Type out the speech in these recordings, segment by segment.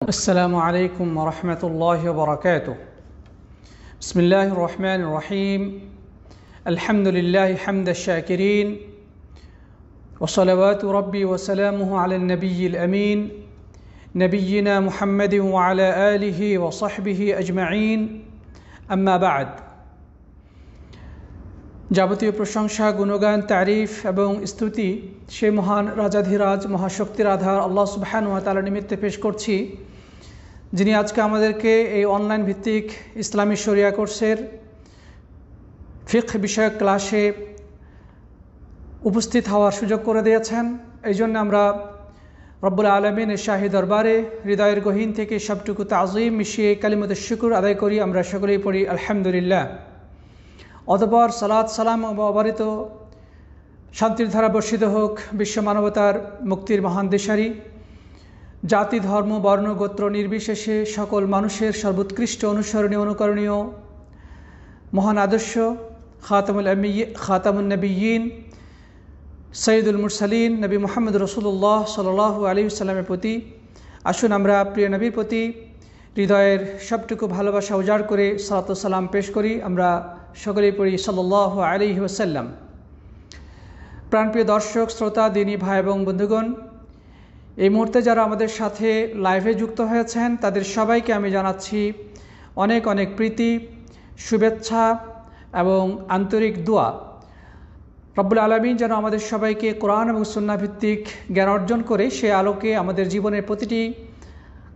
السلام عليكم ورحمة الله وبركاته. بسم الله الرحمن الرحيم. الحمد لله حمد الشاكرين، وصلوات ربي وسلامه على النبي الأمين نبينا محمد وعلى آله وصحبه أجمعين. أما بعد. যাবতীয় প্রশংসা, গুণগান, তারিফ এবং স্তুতি সেই মহান রাজাধিরাজ মহাশক্তির আধার আল্লাহ সুবহানাহু ওয়া তাআলা নিমিত্তে পেশ করছি, যিনি আজকে আমাদেরকে এই অনলাইন ভিত্তিক ইসলামী শরিয়া কোর্সের ফিকহ বিষয়ক ক্লাসে উপস্থিত হওয়ার সুযোগ করে দিয়েছেন। এই জন্য আমরা রব্বুল আলামিনের শাহী দরবারে হৃদয়ের গহীন থেকে সবটুকু তাজিম মিশিয়ে কালিমাত শুকর আদায় করি। আমরা সকলেই পড়ি আলহামদুলিল্লাহ। অতঃপর সালাত সালাম ও অবারিত শান্তির ধারা বর্ষিত হোক বিশ্ব মানবতার মুক্তির মহান দিশারি, জাতি, ধর্ম, বর্ণ, গোত্র নির্বিশেষে সকল মানুষের সর্বোৎকৃষ্ট অনুসরণীয় অনুকরণীয় মহান আদর্শ খাতামুন নবিয়্যিন সৈয়দুল মুরসালিন নবী মুহাম্মদ রাসূলুল্লাহ সাল্লাল্লাহু আলাইহি ওয়াসাল্লামের প্রতি আসুন আমরা প্রিয় নবীর প্রতি হৃদয়ের সবটুকু ভালোবাসা উজাড় করে সালাত ও সালাম পেশ করি। আমরা সকলেই পড়ি সাল্লাল্লাহু আলাইহি ওয়াসাল্লাম। প্রাণপ্রিয় দর্শক, শ্রোতা, দিনী ভাই এবং বন্ধুগণ, এই মুহূর্তে যারা আমাদের সাথে লাইভে যুক্ত হয়েছেন তাদের সবাইকে আমি জানাচ্ছি অনেক অনেক প্রীতি, শুভেচ্ছা এবং আন্তরিক দোয়া। রব্বুল আলামিন যেন আমাদের সবাইকে কোরআন এবং সুন্নাহ ভিত্তিক জ্ঞান অর্জন করে সে আলোকে আমাদের জীবনের প্রতিটি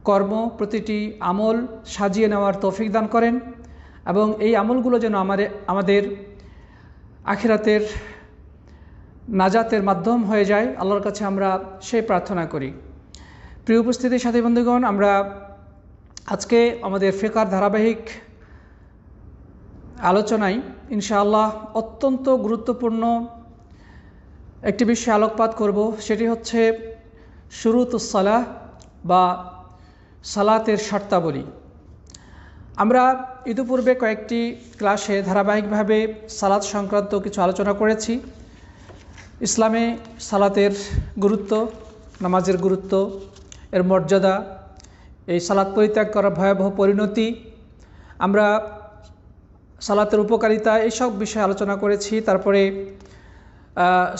কর্ম, প্রতিটি আমল সাজিয়ে নেওয়ার তৌফিক দান করেন এবং এই আমলগুলো যেন আমাদের আখিরাতের নাজাতের মাধ্যম হয়ে যায়। আল্লাহর কাছে আমরা সেই প্রার্থনা করি। প্রিয় উপস্থিতি সাথী বন্ধুগণ, আমরা আজকে আমাদের ফিকহের ধারাবাহিক আলোচনায় ইনশাআল্লাহ অত্যন্ত গুরুত্বপূর্ণ একটি বিষয়ে আলোকপাত করব। সেটি হচ্ছে শুরুতুস সালাহ বা সালাতের শর্তাবলী। আমরা ইতিপূর্বে কয়েকটি ক্লাসে ধারাবাহিকভাবে সালাত সংক্রান্ত কিছু আলোচনা করেছি। ইসলামে সালাতের গুরুত্ব, নামাজের গুরুত্ব, এর মর্যাদা, এই সালাত পরিত্যাগ করার ভয়াবহ পরিণতি, আমরা সালাতের উপকারিতা, এইসব বিষয়ে আলোচনা করেছি। তারপরে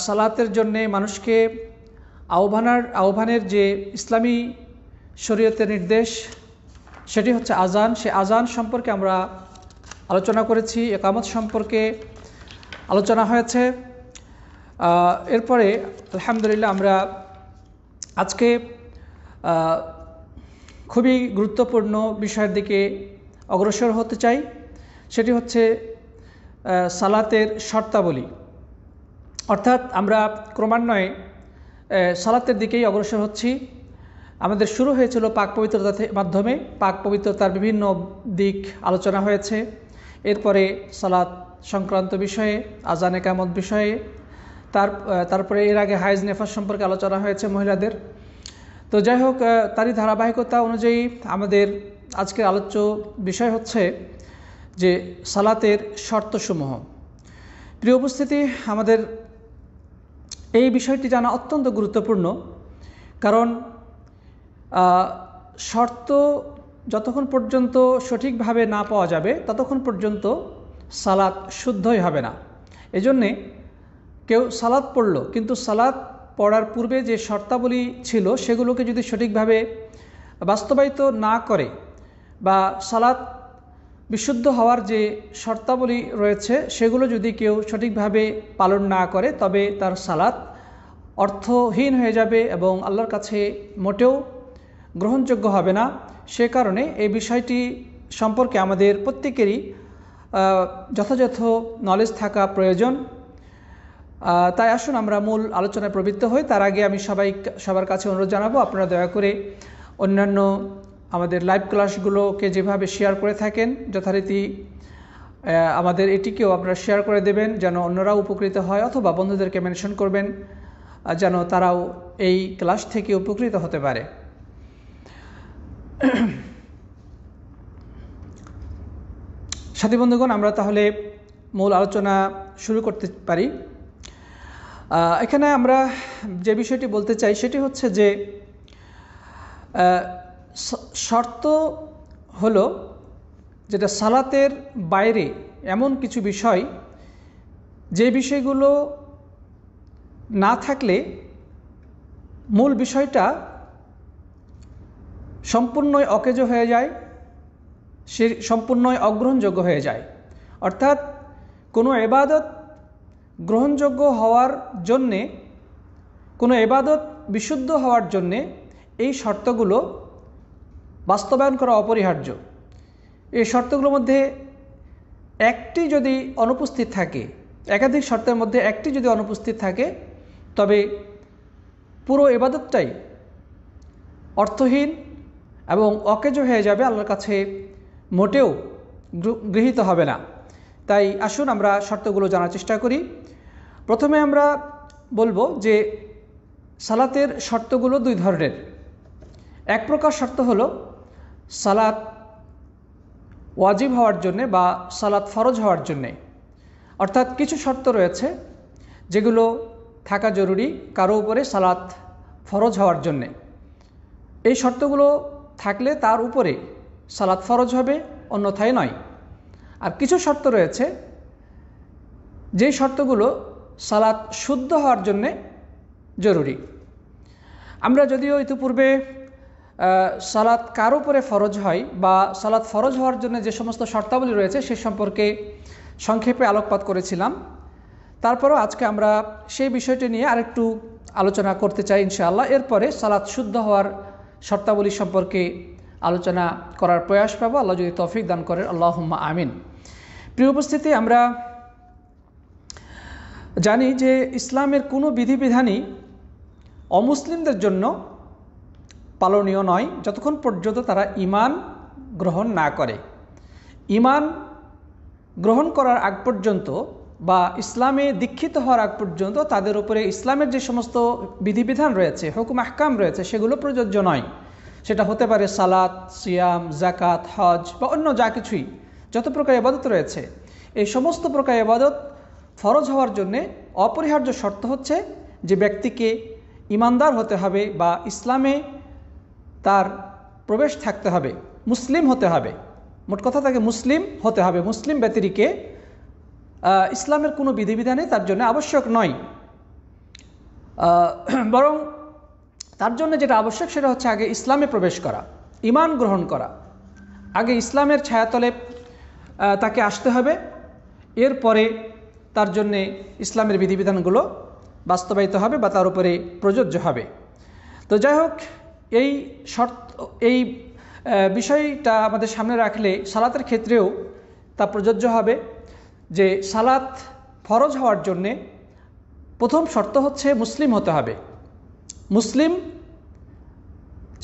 সালাতের জন্যে মানুষকে আহ্বানের যে ইসলামী শরীয়তের নির্দেশ সেটি হচ্ছে আজান। সে আজান সম্পর্কে আমরা আলোচনা করেছি। ইকামত সম্পর্কে আলোচনা হয়েছে। এরপরে আলহামদুলিল্লাহ আমরা আজকে খুবই গুরুত্বপূর্ণ বিষয়ের দিকে অগ্রসর হতে চাই। সেটি হচ্ছে সালাতের শর্তাবলী। অর্থাৎ আমরা ক্রমান্বয়ে সালাতের দিকেই অগ্রসর হচ্ছি। আমাদের শুরু হয়েছিল পাক পবিত্রতার মাধ্যমে। পাক পবিত্রতার বিভিন্ন দিক আলোচনা হয়েছে। এরপরে সালাত সংক্রান্ত বিষয়ে, আজান ইকামত বিষয়ে, তারপরে এর আগে হাইজ নেফাস সম্পর্কে আলোচনা হয়েছে মহিলাদের। তো যাই হোক, তারই ধারাবাহিকতা অনুযায়ী আমাদের আজকের আলোচ্য বিষয় হচ্ছে যে সালাতের শর্তসমূহ। প্রিয় উপস্থিতি, আমাদের এই বিষয়টি জানা অত্যন্ত গুরুত্বপূর্ণ, কারণ শর্ত যতক্ষণ পর্যন্ত সঠিকভাবে না পাওয়া যাবে ততক্ষণ পর্যন্ত সালাত শুদ্ধই হবে না। এজন্যে কেউ সালাত পড়ল, কিন্তু সালাত পড়ার পূর্বে যে শর্তাবলী ছিল সেগুলোকে যদি সঠিকভাবে বাস্তবায়িত না করে বা সালাত বিশুদ্ধ হওয়ার যে শর্তাবলী রয়েছে সেগুলো যদি কেউ সঠিকভাবে পালন না করে তবে তার সালাত অর্থহীন হয়ে যাবে এবং আল্লাহর কাছে মোটেও গ্রহণযোগ্য হবে না। সে কারণে এই বিষয়টি সম্পর্কে আমাদের প্রত্যেকেরই যথাযথ নলেজ থাকা প্রয়োজন। তাই আসুন আমরা মূল আলোচনায় প্রবৃত্ত হই। তার আগে আমি সবার কাছে অনুরোধ জানাবো, আপনারা দয়া করে অন্যান্য আমাদের লাইভ ক্লাসগুলোকে যেভাবে শেয়ার করে থাকেন যথারীতি আমাদের এটিকেও আপনারা শেয়ার করে দেবেন যেন অন্যরাও উপকৃত হয়, অথবা বন্ধুদেরকে মেনশন করবেন যেন তারাও এই ক্লাস থেকে উপকৃত হতে পারে। সাথী বন্ধুগণ, আমরা তাহলে মূল আলোচনা শুরু করতে পারি। এখানে আমরা যে বিষয়টি বলতে চাই সেটি হচ্ছে যে শর্ত হলো যেটা সালাতের বাইরে এমন কিছু বিষয়, যে বিষয়গুলো না থাকলে মূল বিষয়টা সম্পূর্ণই অকেজ হয়ে যায়, সে সম্পূর্ণই অগ্রহণযোগ্য হয়ে যায়। অর্থাৎ কোনো ইবাদত গ্রহণযোগ্য হওয়ার জন্যে, কোনো ইবাদত বিশুদ্ধ হওয়ার জন্যে এই শর্তগুলো বাস্তবায়ন করা অপরিহার্য। এই শর্তগুলোর মধ্যে একটি যদি অনুপস্থিত থাকে, একাধিক শর্তের মধ্যে একটি যদি অনুপস্থিত থাকে, তবে পুরো ইবাদতটাই অর্থহীন এবং অকেজ হয়ে যাবে, আল্লাহর কাছে মোটেও গৃহীত হবে না। তাই আসুন আমরা শর্তগুলো জানার চেষ্টা করি। প্রথমে আমরা বলবো যে সালাতের শর্তগুলো দুই ধরনের। এক প্রকার শর্ত হলো সালাত ওয়াজিব হওয়ার জন্যে বা সালাত ফরজ হওয়ার জন্যে। অর্থাৎ কিছু শর্ত রয়েছে যেগুলো থাকা জরুরি কারো উপরে সালাত ফরজ হওয়ার জন্যে। এই শর্তগুলো থাকলে তার উপরে সালাত ফরজ হবে, অন্যথায় নয়। আর কিছু শর্ত রয়েছে যেই শর্তগুলো সালাত শুদ্ধ হওয়ার জন্যে জরুরি। আমরা যদিও ইতিপূর্বে সালাত কার উপরে ফরজ হয় বা সালাত ফরজ হওয়ার জন্য যে সমস্ত শর্তাবলী রয়েছে সে সম্পর্কে সংক্ষেপে আলোকপাত করেছিলাম, তারপরও আজকে আমরা সেই বিষয়টি নিয়ে আরেকটু আলোচনা করতে চাই ইনশাআল্লাহ। এরপরে সালাত শুদ্ধ হওয়ার শর্তাবলী সম্পর্কে আলোচনা করার প্রয়াস পাবো, আল্লাহ যদি তৌফিক দান করেন, আল্লাহুম্মা আমিন। প্রিয় উপস্থিতি, আমরা জানি যে ইসলামের কোনো বিধিবিধানই অমুসলিমদের জন্য পালনীয় নয় যতক্ষণ পর্যন্ত তারা ঈমান গ্রহণ না করে। ঈমান গ্রহণ করার আগ পর্যন্ত বা ইসলামে দীক্ষিত হওয়ার আগ পর্যন্ত তাদের উপরে ইসলামের যে সমস্ত বিধিবিধান রয়েছে, হুকুম আহকাম রয়েছে, সেগুলো প্রযোজ্য নয়। সেটা হতে পারে সালাত, সিয়াম, জাকাত, হজ বা অন্য যা কিছুই, যত প্রকার ইবাদত রয়েছে, এই সমস্ত প্রকার ইবাদত ফরজ হওয়ার জন্যে অপরিহার্য শর্ত হচ্ছে যে ব্যক্তিকে ইমানদার হতে হবে বা ইসলামে তার প্রবেশ থাকতে হবে, মুসলিম হতে হবে। মোট কথা তাকে মুসলিম হতে হবে। মুসলিম ব্যক্তিকে ইসলামের কোনো বিধিবিধানে তার জন্য আবশ্যক নয়, বরং তার জন্য যেটা আবশ্যক সেটা হচ্ছে আগে ইসলামে প্রবেশ করা, ঈমান গ্রহণ করা। আগে ইসলামের ছায়াতলে তাকে আসতে হবে, এরপরে তার জন্যে ইসলামের বিধিবিধানগুলো বাস্তবায়িত হবে বা তার উপরে প্রযোজ্য হবে। তো যাই হোক, এই বিষয়টা আমাদের সামনে রাখলে সালাতের ক্ষেত্রেও তা প্রযোজ্য হবে যে সালাত ফরজ হওয়ার জন্যে প্রথম শর্ত হচ্ছে মুসলিম হতে হবে। মুসলিম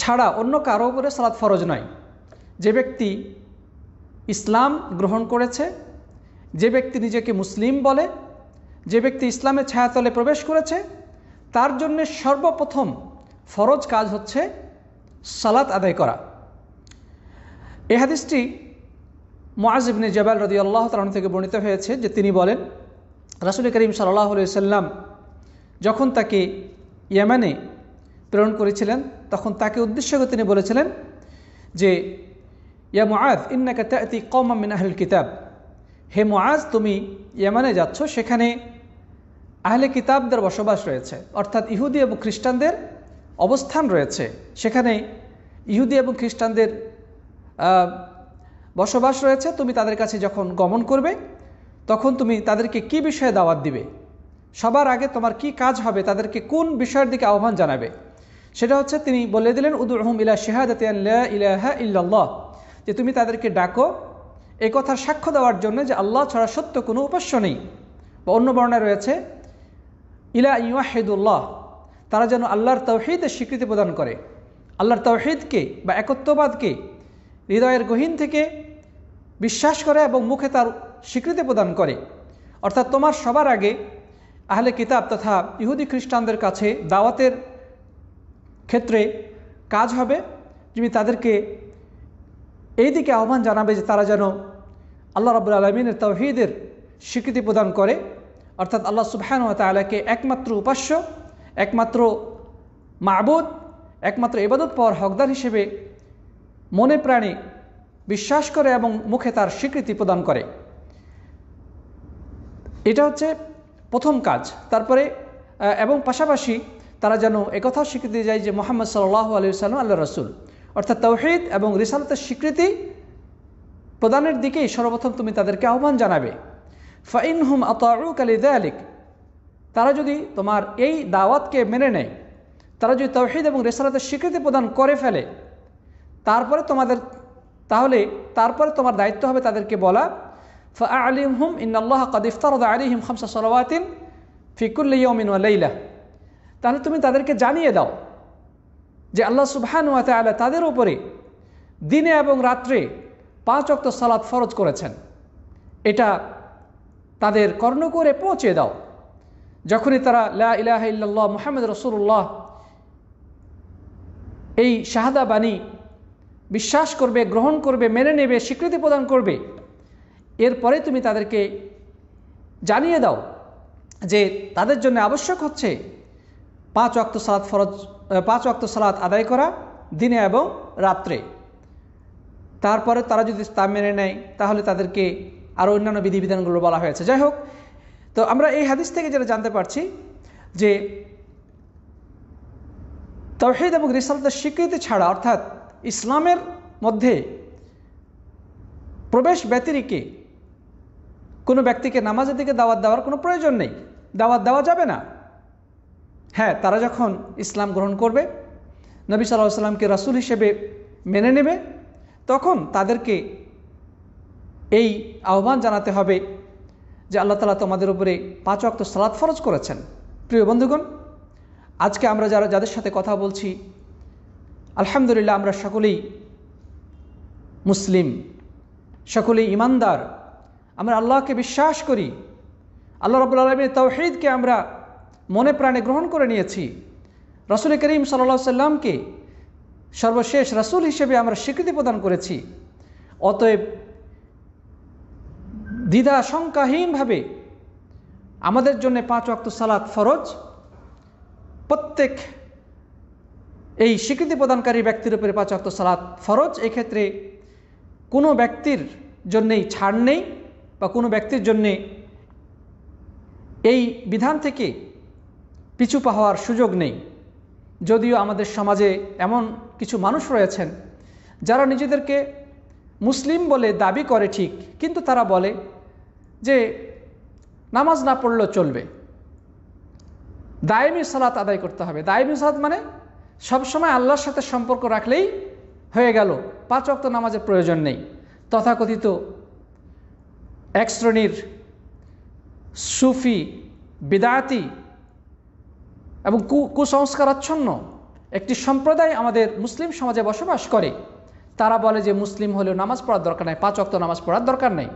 ছাড়া অন্য কারো উপরে সালাত ফরজ নয়। যে ব্যক্তি ইসলাম গ্রহণ করেছে, যে ব্যক্তি নিজেকে মুসলিম বলে, যে ব্যক্তি ইসলামের ছায়াতলে প্রবেশ করেছে, তার জন্য সর্বপ্রথম ফরজ কাজ হচ্ছে সালাত আদায় করা। এই হাদিসটি মুআজ ইবনে জাবাল রাদিয়াল্লাহু তাআলা থেকে বর্ণিত হয়েছে যে তিনি বলেন, রাসূল করিম সাল্লাল্লাহু আলাইহি সাল্লাম যখন তাকে ইয়েমেনে প্রেরণ করেছিলেন তখন তাকে উদ্দেশ্য করে তিনি বলেছিলেন যে ইয়া মুআজ ইন্নাকা তা'তি কওমান মিন আহলিল কিতাব, হে মুআজ তুমি ইয়েমেনে যাচ্ছ, সেখানে আহলে কিতাবদের বসবাস রয়েছে, অর্থাৎ ইহুদি এবং খ্রিস্টানদের অবস্থান রয়েছে। সেখানে ইহুদি এবং খ্রিস্টানদের বসবাস রয়েছে। তুমি তাদের কাছে যখন গমন করবে তখন তুমি তাদেরকে কি বিষয়ে দাওয়াত দিবে, সবার আগে তোমার কি কাজ হবে, তাদেরকে কোন বিষয়ের দিকে আহ্বান জানাবে, সেটা হচ্ছে তিনি বলে দিলেন উদুহুম ইলা শাহাদাতি আন লা ইলাহা ইল্লাল্লাহ, যে তুমি তাদেরকে ডাকো এই কথার সাক্ষ্য দেওয়ার জন্য যে আল্লাহ ছাড়া সত্য কোনো উপাস্য নেই। বা অন্য বর্ণায় রয়েছে ইলা ইউহিদুল্লাহ, তারা যেন আল্লাহর তাওহীদের স্বীকৃতি প্রদান করে, আল্লাহর তাওহীদকে বা একত্ববাদকে হৃদয়ের গহীন থেকে বিশ্বাস করে এবং মুখে তার স্বীকৃতি প্রদান করে। অর্থাৎ তোমার সবার আগে আহলে কিতাব তথা ইহুদি খ্রিস্টানদের কাছে দাওয়াতের ক্ষেত্রে কাজ হবে তুমি তাদেরকে এই দিকে আহ্বান জানাবে যে তারা যেন আল্লাহ রাব্বুল আলামিনের তাওহীদের স্বীকৃতি প্রদান করে, অর্থাৎ আল্লাহ সুবহানাহু ওয়া তাআলাকে একমাত্র উপাস্য, একমাত্র মাবুদ, একমাত্র ইবাদত পাওয়ার হকদার হিসেবে মনে প্রাণে বিশ্বাস করে এবং মুখে তার স্বীকৃতি প্রদান করে। এটা হচ্ছে প্রথম কাজ। তারপরে এবং পাশাপাশি তারা যেন একথা স্বীকৃতি যায় যে মুহাম্মদ সাল্লাল্লাহু আলাইহি ওয়াসাল্লাম আল্লাহর রাসূল, অর্থাৎ তাওহীদ এবং রিসালাতের স্বীকৃতি প্রদানের দিকেই সর্বপ্রথম তুমি তাদেরকে আহ্বান জানাবে। ফাইনহুম আতাউকা লিযালিক, তারা যদি তোমার এই দাওয়াতকে মেনে নেয়, তারা যদি তাওহীদ এবং রিসালাতের স্বীকৃতি প্রদান করে ফেলে, তারপরে তোমার দায়িত্ব হবে তাদেরকে বলা, ফাআলিমহুম ইন্নাল্লাহা ক্বাদ ইফতারাদা আলাইহিম খামসা সালাওয়াতিন ফি কুল্লি ইয়াউমিন ওয়া লাইলা, তাহলে তুমি তাদেরকে জানিয়ে দাও যে আল্লাহ সুবহানাহু ওয়া তাআলা তাদের উপরে দিনে এবং রাত্রে 5 ওয়াক্ত সালাত ফরজ করেছেন। এটা তাদের কর্ণকুহরে পৌঁছে দাও। যখনই তারা লা ইলাহা ইল্লাল্লাহ মুহাম্মাদুর রাসূলুল্লাহ এই শাহাদা বাণী বিশ্বাস করবে, গ্রহণ করবে, মেনে নেবে, স্বীকৃতি প্রদান করবে, এরপরে তুমি তাদেরকে জানিয়ে দাও যে তাদের জন্য আবশ্যক হচ্ছে 5 ওয়াক্ত সালাত আদায় করা দিনে এবং রাত্রে। তারপরে তারা যদি তা মেনে নেয় তাহলে তাদেরকে আরও অন্যান্য বিধিবিধানগুলো বলা হয়েছে। যাই হোক, তো আমরা এই হাদিস থেকে যেটা জানতে পারছি যে তাওহীদ এবং রিসালাতের স্বীকৃতি ছাড়া, অর্থাৎ ইসলামের মধ্যে প্রবেশ ব্যতিরেকে কোনো ব্যক্তিকে নামাজের দিকে দাওয়াত দেওয়ার কোনো প্রয়োজন নেই, দাওয়াত দেওয়া যাবে না। হ্যাঁ, তারা যখন ইসলাম গ্রহণ করবে, নবী সাল্লাল্লাহু আলাইহি সাল্লামকে রাসূল হিসেবে মেনে নেবে, তখন তাদেরকে এই আহ্বান জানাতে হবে যে আল্লাহ তাআলা তোমাদের উপরে 5 ওয়াক্ত সালাত ফরজ করেছেন। প্রিয় বন্ধুগণ, আজকে আমরা যাদের সাথে কথা বলছি, আলহামদুলিল্লাহ আমরা সকলেই মুসলিম, সকলেই ইমানদার, আমরা আল্লাহকে বিশ্বাস করি, আল্লাহ রাব্বুল আলামিনের তাওহীদকে আমরা মনে প্রাণে গ্রহণ করে নিয়েছি, রাসূল করিম সাল্লাল্লাহু আলাইহি সাল্লামকে সর্বশেষ রাসূল হিসেবে আমরা স্বীকৃতি প্রদান করেছি। অতএব দ্বিধা শঙ্কাহীনভাবে আমাদের জন্য 5 ওয়াক্ত সালাত ফরজ। প্রত্যেক এই স্বীকৃতি প্রদানকারী ব্যক্তির উপরে 5 ওয়াক্ত সালাত ফরজ। এক্ষেত্রে কোনো ব্যক্তির জন্যেই ছাড় নেই বা কোনো ব্যক্তির জন্যে এই বিধান থেকে পিছু পা হওয়ার সুযোগ নেই। যদিও আমাদের সমাজে এমন কিছু মানুষ রয়েছেন যারা নিজেদেরকে মুসলিম বলে দাবি করে ঠিক, কিন্তু তারা বলে যে নামাজ না পড়লেও চলবে, দায়েমি সালাত আদায় করতে হবে। দায়েমি সালাত মানে সবসময় আল্লাহর সাথে সম্পর্ক রাখলেই হয়ে গেল, 5 ওয়াক্ত নামাজের প্রয়োজন নেই। তথাকথিত এক শ্রেণীর সুফি, বিদআতি এবং কুসংস্কারাচ্ছন্ন একটি সম্প্রদায় আমাদের মুসলিম সমাজে বসবাস করে। তারা বলে যে মুসলিম হলেও নামাজ পড়ার দরকার নাই, 5 ওয়াক্ত নামাজ পড়ার দরকার নেই,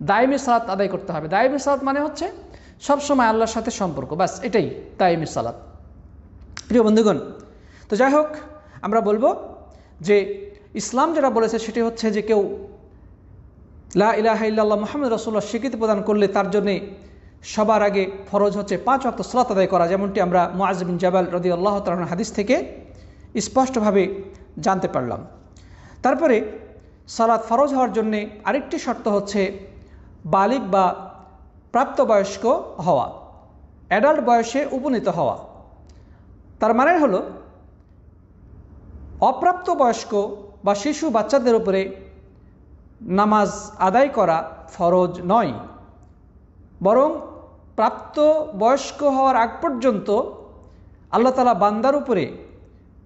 দায়েমি সালাত আদায় করতে হবে। দায়েমি সালাত মানে হচ্ছে সবসময় আল্লাহর সাথে সম্পর্ক, বাস এটাই দায়েমি সালাত। প্রিয় বন্ধুগণ, তো যাই হোক, আমরা বলবো যে ইসলাম যেটা বলেছে সেটি হচ্ছে যে কেউ লা ইলাহা ইল্লাল্লাহ মুহাম্মাদুর রাসূলুল্লাহ স্বীকৃতি প্রদান করলে তার জন্যে সবার আগে ফরজ হচ্ছে 5 ওয়াক্ত সালাত আদায় করা, যেমনটি আমরা মুআজ বিন জাবাল রাদিয়াল্লাহু তাআলা হাদিস থেকে স্পষ্টভাবে জানতে পারলাম। তারপরে সালাত ফরজ হওয়ার জন্যে আরেকটি শর্ত হচ্ছে বালিগ বা প্রাপ্তবয়স্ক হওয়া, অ্যাডাল্ট বয়সে উপনীত হওয়া। তার মানে হলো অপ্রাপ্তবয়স্ক বা শিশু বাচ্চাদের উপরে নামাজ আদায় করা ফরজ নয়, বরং প্রাপ্তবয়স্ক হওয়ার আগ পর্যন্ত আল্লাহ তাআলা বান্দার উপরে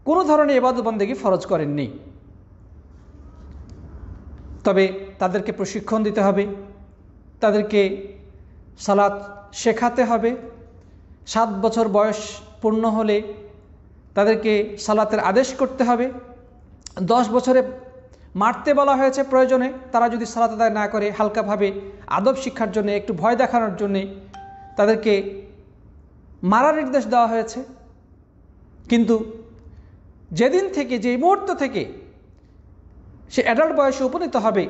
কোনো ধরনের ইবাদত বন্দেগী ফরজ করেননি। তবে তাদেরকে প্রশিক্ষণ দিতে হবে, তাদেরকে সালাত শেখাতে হবে। 7 বছর বয়স পূর্ণ হলে তাদেরকে সালাতের আদেশ করতে হবে। 10 বছরে মারতে বলা হয়েছে প্রয়োজনে, তারা যদি সালাত আদায় না করে, হালকাভাবে আদব শিক্ষার জন্য, একটু ভয় দেখানোর জন্যে তাদেরকে মারার নির্দেশ দেওয়া হয়েছে। কিন্তু যেদিন থেকে, যে মুহূর্ত থেকে সে অ্যাডাল্ট বয়সে উপনীত হবে,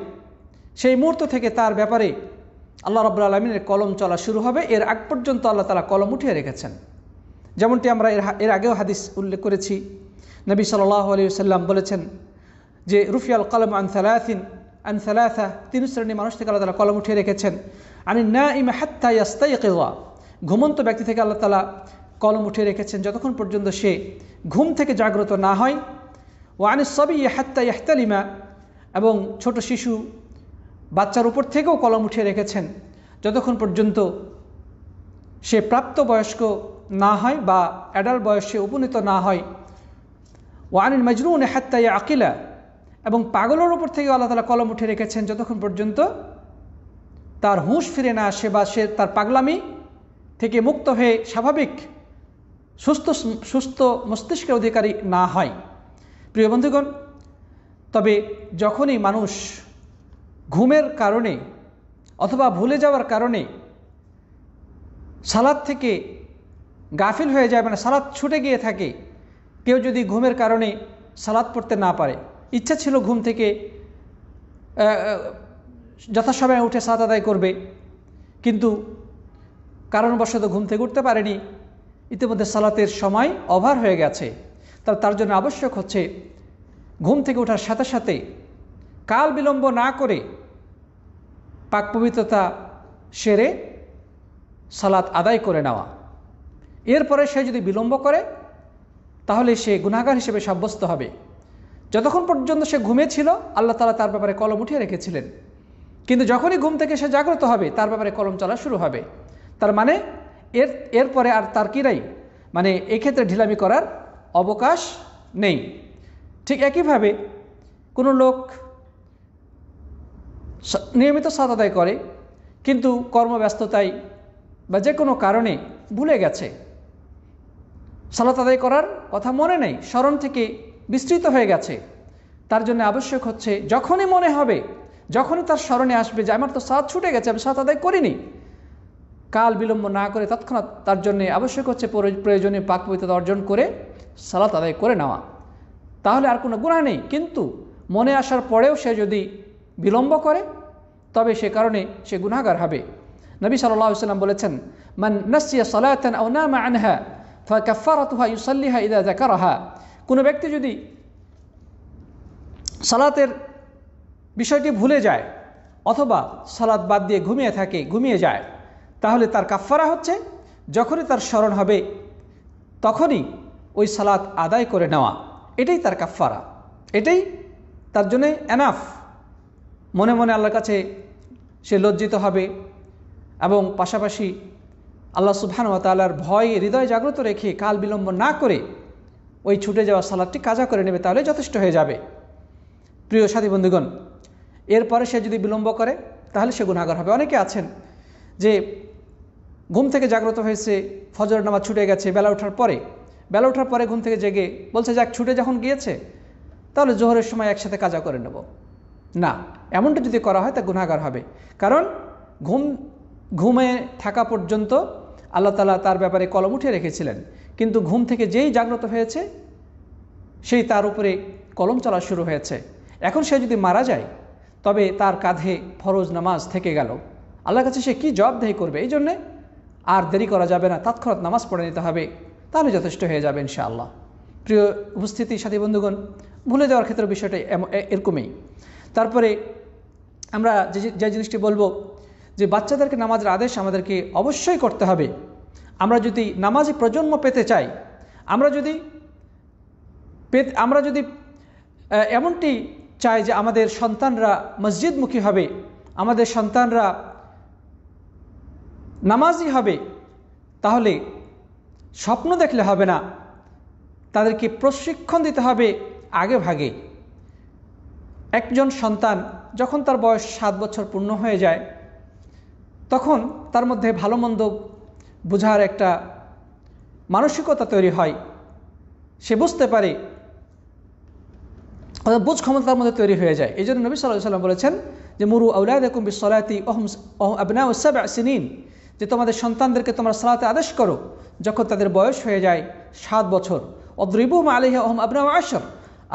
সেই মুহূর্ত থেকে তার ব্যাপারে আল্লাহ রাব্বুল আলামিনের কলম চলা শুরু হবে। এর আগ পর্যন্ত আল্লাহ তাআলা কলম উঠিয়ে রেখেছেন। যেমনটি আমরা এর আগেও হাদিস উল্লেখ করেছি, নবী সাল্লাল্লাহু আলাইহি ওয়াসাল্লাম বলেছেন যে রুফিয়াল কলম আন সালাসা, 3 শ্রেণীর মানুষ থেকে আল্লাহ তাআলা কলম উঠিয়ে রেখেছেন। আনিন নাইম হাত্তা ইয়াস্তাইকিযা, ঘুমন্ত ব্যক্তি থেকে আল্লাহ তাআলা কলম উঠিয়ে রেখেছেন যতক্ষণ পর্যন্ত সে ঘুম থেকে জাগ্রত না হয়। ওয়া আনিস সাবিয়্যি হাত্তা ইয়াহতালিমা, এবং ছোট শিশু বাচ্চার উপর থেকেও কলম উঠিয়ে রেখেছেন যতক্ষণ পর্যন্ত সে প্রাপ্তবয়স্ক না হয় বা অ্যাডাল্ট বয়সে উপনীত না হয়। ওয়া আনিল মাজনুন হাত্তা ইয়াকিলা, এবং পাগলের উপর থেকে আল্লাহ তাআলা কলম উঠিয়ে রেখেছেন যতক্ষণ পর্যন্ত তার হুঁশ ফিরে না আসে বা সে তার পাগলামি থেকে মুক্ত হয়ে স্বাভাবিক সুস্থ মস্তিষ্কের অধিকারী না হয়। প্রিয় বন্ধুগণ, তবে যখনই মানুষ ঘুমের কারণে অথবা ভুলে যাওয়ার কারণে সালাত থেকে গাফিল হয়ে যায়, মানে সালাত ছুটে গিয়ে থাকে, কেউ যদি ঘুমের কারণে সালাত পড়তে না পারে, ইচ্ছা ছিল ঘুম থেকে যথাসময়ে উঠে সালাত আদায় করবে, কিন্তু কারণবশত ঘুম থেকে উঠতে পারেনি, ইতিমধ্যে সালাতের সময় ওভার হয়ে গেছে, তার জন্য আবশ্যক হচ্ছে ঘুম থেকে ওঠার সাথে সাথে কাল বিলম্ব না করে পাক পবিত্রতা সেরে সালাত আদায় করে নেওয়া। এরপরে সে যদি বিলম্ব করে তাহলে সে গুনাহগার হিসেবে সাব্যস্ত হবে। যতক্ষণ পর্যন্ত সে ঘুমিয়েছিল আল্লাহ তাআলা তার ব্যাপারে কলম উঠিয়ে রেখেছিলেন, কিন্তু যখনই ঘুম থেকে সে জাগ্রত হবে তার ব্যাপারে কলম চলা শুরু হবে। তার মানে এরপরে আর তার কি নাই, মানে এক্ষেত্রে ঢিলামি করার অবকাশ নেই। ঠিক একইভাবে কোনো লোক নিয়মিত সালাত আদায় করে কিন্তু কর্মব্যস্ততায় বা যে কোনো কারণে ভুলে গেছে, সালাত আদায় করার কথা মনে নেই, স্মরণ থেকে বিস্তৃত হয়ে গেছে, তার জন্য আবশ্যক হচ্ছে যখনই মনে হবে, যখনই তার স্মরণে আসবে যে আমার তো সালাত ছুটে গেছে, আমি সালাত আদায় করিনি, কাল বিলম্ব না করে তৎক্ষণাৎ তার জন্য আবশ্যক হচ্ছে প্রয়োজনীয় পাক পবিত্রতা অর্জন করে সালাত আদায় করে নেওয়া। তাহলে আর কোনো গুনাহ নেই। কিন্তু মনে আসার পরেও সে যদি বিলম্ব করে তবে সে কারণে সে গুনাহগার হবে। নবী সাল্লাল্লাহু আলাইহি ওয়াসাল্লাম বলেছেন, মান নাসিয়া সালাতান আও নামা আনহা ফাকাফারাতুহা ইউসাল্লিহা ইযা যাকারাহা, কোনো ব্যক্তি যদি সালাতের বিষয়টি ভুলে যায় অথবা সালাত বাদ দিয়ে ঘুমিয়ে যায়, তাহলে তার কাফফারা হচ্ছে যখনই তার স্মরণ হবে তখনই ওই সালাত আদায় করে নেওয়া। এটাই তার কাফফারা, এটাই তার জন্য এনাফ। মনে মনে আল্লাহর কাছে সে লজ্জিত হবে এবং পাশাপাশি আল্লাহ সুবহানাহু ওয়া তাআলার ভয় হৃদয় জাগ্রত রেখে কাল বিলম্ব না করে ওই ছুটে যাওয়া সালাতটি কাজা করে নেবে, তাহলে যথেষ্ট হয়ে যাবে। প্রিয় সাথী বন্ধুগণ, এরপরে সে যদি বিলম্ব করে তাহলে সে গুনাহগার হবে। অনেকে আছেন যে ঘুম থেকে জাগ্রত হয়েছে, ফজরের নামাজ ছুটে গেছে বেলা ওঠার পরে ঘুম থেকে জেগে বলছে যাক ছুটে যখন গিয়েছে তাহলে জোহরের সময় একসাথে কাজা করে নেব। না, এমনটা যদি করা হয় তা গুনাহগার হবে। কারণ ঘুমে থাকা পর্যন্ত আল্লাহ তাআলা তার ব্যাপারে কলম উঠিয়ে রেখেছিলেন, কিন্তু ঘুম থেকে যেই জাগ্রত হয়েছে সেই তার উপরে কলম চলা শুরু হয়েছে। এখন সে যদি মারা যায় তবে তার কাঁধে ফরজ নামাজ থেকে গেল, আল্লাহর কাছে সে কি জবাবদেহি করবে? এই জন্যে আর দেরি করা যাবে না, তৎক্ষণাৎ নামাজ পড়ে নিতে হবে, তাহলে যথেষ্ট হয়ে যাবে ইনশাআল্লাহ। প্রিয় উপস্থিতি সাথী বন্ধুগণ, ভুলে যাওয়ার ক্ষেত্রে বিষয়টা এরকমই। তারপরে আমরা যে জিনিসটি বলবো যে বাচ্চাদেরকে নামাজের আদেশ আমাদেরকে অবশ্যই করতে হবে। আমরা যদি নামাজি প্রজন্ম পেতে চাই, আমরা যদি এমনটি চাই যে আমাদের সন্তানরা মসজিদমুখী হবে, আমাদের সন্তানরা নামাজি হবে, তাহলে স্বপ্ন দেখলে হবে না, তাদেরকে প্রশিক্ষণ দিতে হবে আগে ভাগে। একজন সন্তান যখন তার বয়স 7 বছর পূর্ণ হয়ে যায় তখন তার মধ্যে ভালো মন্দ বোঝার একটা মানসিকতা তৈরি হয়, সে বুঝতে পারে, বোঝ ক্ষমতার মধ্যে তৈরি হয়ে যায়। এই জন্য নবী সাল্লাল্লাহু আলাইহি ওয়াসাল্লাম বলেছেন যে মুরু আওলাদাকুম বিসসালাতি ওয়া হুম আবনাউ 7 সিনিন, যে তোমাদের সন্তানদেরকে তোমরা সালাতে আদেশ করো যখন তাদের বয়স হয়ে যায় 7 বছর। অদ্রিবুহুম আলাইহা ওয়া হুম আবনাউ 10,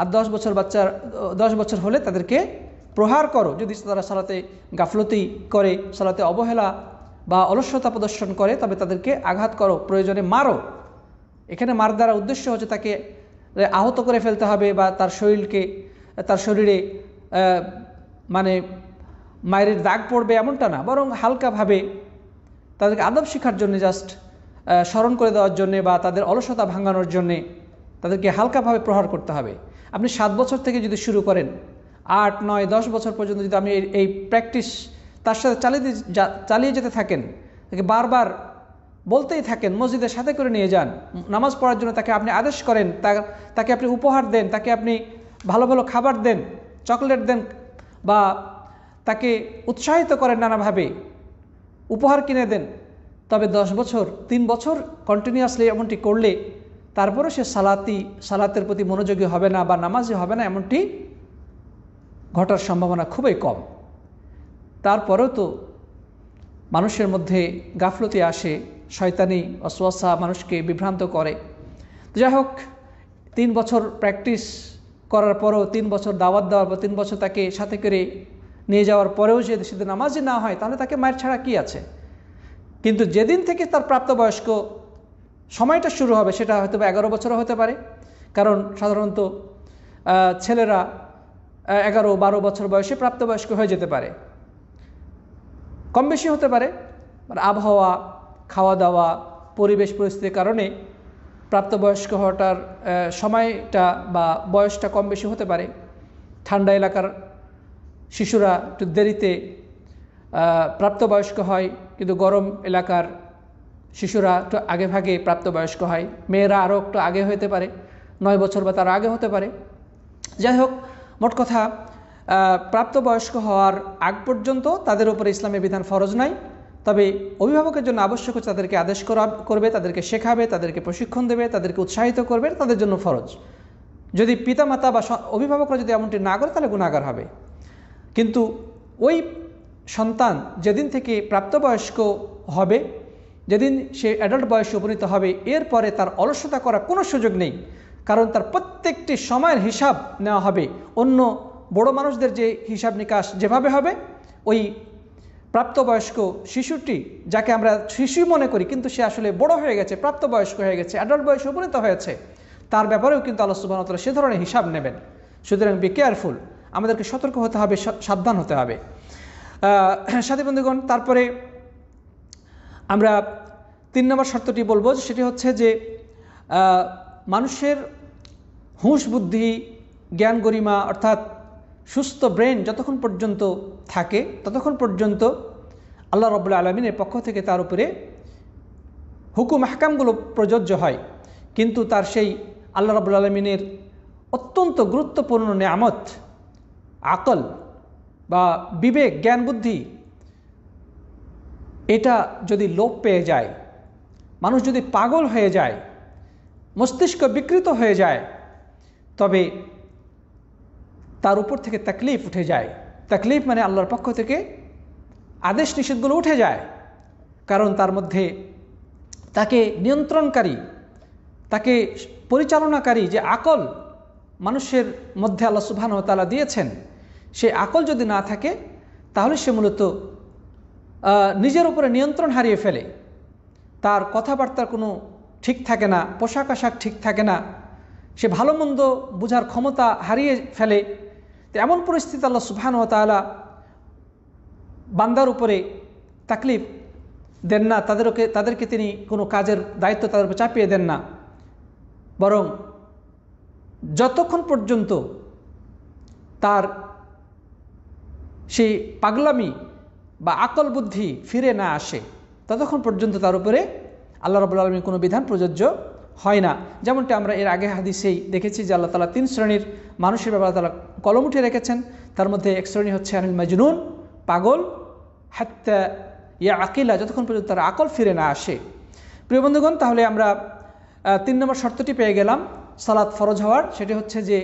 আর 10 বছর হলে তাদেরকে প্রহার করো যদি তারা সালাতে গাফলতি করে, সালাতে অবহেলা বা অলসতা প্রদর্শন করে, তবে তাদেরকে আঘাত করো, প্রয়োজনে মারো। এখানে মার দ্বারা উদ্দেশ্য হচ্ছে তাকে আহত করে ফেলতে হবে বা তার শরীরকে তার শরীরে মানে মায়ের দাগ পড়বে এমনটা না, বরং হালকাভাবে তাদেরকে আদব শেখার জন্য, জাস্ট স্মরণ করে দেওয়ার জন্যে বা তাদের অলসতা ভাঙানোর জন্যে তাদেরকে হালকাভাবে প্রহার করতে হবে। আপনি 7 বছর থেকে যদি শুরু করেন, 8, 9, 10 বছর পর্যন্ত যদি আপনি এই প্র্যাকটিস তার সাথে চালিয়ে যেতে থাকেন, তাকে বারবার বলতেই থাকেন, মসজিদের সাথে করে নিয়ে যান, নামাজ পড়ার জন্য তাকে আপনি আদেশ করেন, তাকে আপনি উপহার দেন, তাকে আপনি ভালো ভালো খাবার দেন, চকলেট দেন, বা তাকে উৎসাহিত করেন নানাভাবে, উপহার কিনে দেন, তবে 10 বছর 3 বছর কন্টিনিউয়াসলি এমনটি করলে তারপরে সে সালাতের প্রতি মনোযোগী হবে না বা নামাজি হবে না, এমনটি ঘটার সম্ভাবনা খুবই কম। তারপরেও তো মানুষের মধ্যে গাফলতি আসে, শয়তানি ওয়াসওয়াসা মানুষকে বিভ্রান্ত করে। তো যাই হোক, 3 বছর প্র্যাকটিস করার পরেও, 3 বছর দাওয়াত দেওয়ার পর, 3 বছর তাকে সাথে করে নিয়ে যাওয়ার পরেও যদি সে নামাজি না হয়, তাহলে তাকে মায়ের ছাড়া কি আছে। কিন্তু যেদিন থেকে তার প্রাপ্তবয়স্ক সময়টা শুরু হবে, সেটা হয়তো 11 বছরও হতে পারে, কারণ সাধারণত ছেলেরা 11-12 বছর বয়সে প্রাপ্তবয়স্ক হয়ে যেতে পারে, কম বেশি হতে পারে, আবহাওয়া, খাওয়া দাওয়া, পরিবেশ পরিস্থিতির কারণে প্রাপ্তবয়স্ক হওয়াটার সময়টা বা বয়সটা কম বেশি হতে পারে। ঠান্ডা এলাকার শিশুরা একটু দেরিতে প্রাপ্তবয়স্ক হয়, কিন্তু গরম এলাকার শিশুরা একটু আগে ভাগে প্রাপ্তবয়স্ক হয়, মেয়েরা আরও একটু আগে হতে পারে, 9 বছর বা তার আগে হতে পারে। যাই হোক, মোট কথা, প্রাপ্তবয়স্ক হওয়ার আগ পর্যন্ত তাদের উপরে ইসলামের বিধান ফরজ নাই, তবে অভিভাবকের জন্য আবশ্যক হচ্ছে তাদেরকে আদেশ করবে, তাদেরকে শেখাবে, তাদেরকে প্রশিক্ষণ দেবে, তাদেরকে উৎসাহিত করবে, তাদের জন্য ফরজ। যদি পিতামাতা বা অভিভাবকরা যদি এমনটি না করে, তাহলে গুনাহগার হবে। কিন্তু ওই সন্তান যেদিন থেকে প্রাপ্তবয়স্ক হবে, যেদিন সে অ্যাডাল্ট বয়সে উপনীত হবে, এরপরে তার অলসতা করার কোনো সুযোগ নেই, কারণ তার প্রত্যেকটি সময়ের হিসাব নেওয়া হবে। অন্য বড় মানুষদের যে হিসাব নিকাশ যেভাবে হবে, ওই প্রাপ্তবয়স্ক শিশুটি, যাকে আমরা শিশু মনে করি কিন্তু সে আসলে বড় হয়ে গেছে, প্রাপ্তবয়স্ক হয়ে গেছে, অ্যাডাল্ট বয়সে উপনীত হয়েছে, তার ব্যাপারেও কিন্তু আল্লাহ সুবহানাহু ওয়া তাআলা সে ধরনের হিসাব নেবেন। সুতরাং বি কেয়ারফুল, আমাদেরকে সতর্ক হতে হবে, সাবধান হতে হবে। সাথী বন্ধুগণ, তারপরে আমরা 3 নম্বর শর্তটি বলবো, সেটি হচ্ছে যে মানুষের হুঁশ, বুদ্ধি, জ্ঞান, গরিমা অর্থাৎ সুস্থ ব্রেন যতক্ষণ পর্যন্ত থাকে, ততক্ষণ পর্যন্ত আল্লাহ রাব্বুল আলামিনের পক্ষ থেকে তার উপরে হুকুম আহকামগুলো প্রযোজ্য হয়। কিন্তু তার সেই আল্লাহ রাব্বুল আলামিনের অত্যন্ত গুরুত্বপূর্ণ নেয়ামত আকল বা বিবেক, জ্ঞান, বুদ্ধি, এটা যদি লোপ পেয়ে যায়, মানুষ যদি পাগল হয়ে যায়, মস্তিষ্ক বিকৃত হয়ে যায়, তবে তার উপর থেকে তাকলিফ উঠে যায়। তাকলিফ মানে আল্লাহর পক্ষ থেকে আদেশ নিষেধগুলো উঠে যায়, কারণ তার মধ্যে তাকে নিয়ন্ত্রণকারী, তাকে পরিচালনাকারী যে আকল মানুষের মধ্যে আল্লাহ সুবহানাহু ওয়া তাআলা দিয়েছেন, সেই আকল যদি না থাকে, তাহলে সে মূলত নিজের উপরে নিয়ন্ত্রণ হারিয়ে ফেলে। তার কথাবার্তার কোনো ঠিক থাকে না, পোশাক আশাক ঠিক থাকে না, সে ভালো মন্দ বোঝার ক্ষমতা হারিয়ে ফেলে। তো এমন পরিস্থিতি আল্লাহ সুবহানাহু ওয়া তাআলা বান্দার উপরে তাকলিফ দেন না, তাদেরকে তিনি কোনো কাজের দায়িত্ব তাদের উপর চাপিয়ে দেন না, বরং যতক্ষণ পর্যন্ত তার সেই পাগলামি বা আকল বুদ্ধি ফিরে না আসে, ততক্ষণ পর্যন্ত তার উপরে আল্লাহ রাব্বুল আলামিন কোনো বিধান প্রযোজ্য হয় না। যেমনটি আমরা এর আগে হাদিসেই দেখেছি যে আল্লাহ তাআলা 3 শ্রেণীর মানুষের ব্যাপারে তাআলা কলম উঠে রেখেছেন। তার মধ্যে এক শ্রেণী হচ্ছে আনিল মাজনুন, পাগল, হাত্তা ইয়া আকিলা, যতক্ষণ পর্যন্ত তার আকল ফিরে না আসে। প্রিয় বন্ধুগণ, তাহলে আমরা 3 নম্বর শর্তটি পেয়ে গেলাম সালাত ফরজ হওয়ার, সেটি হচ্ছে যে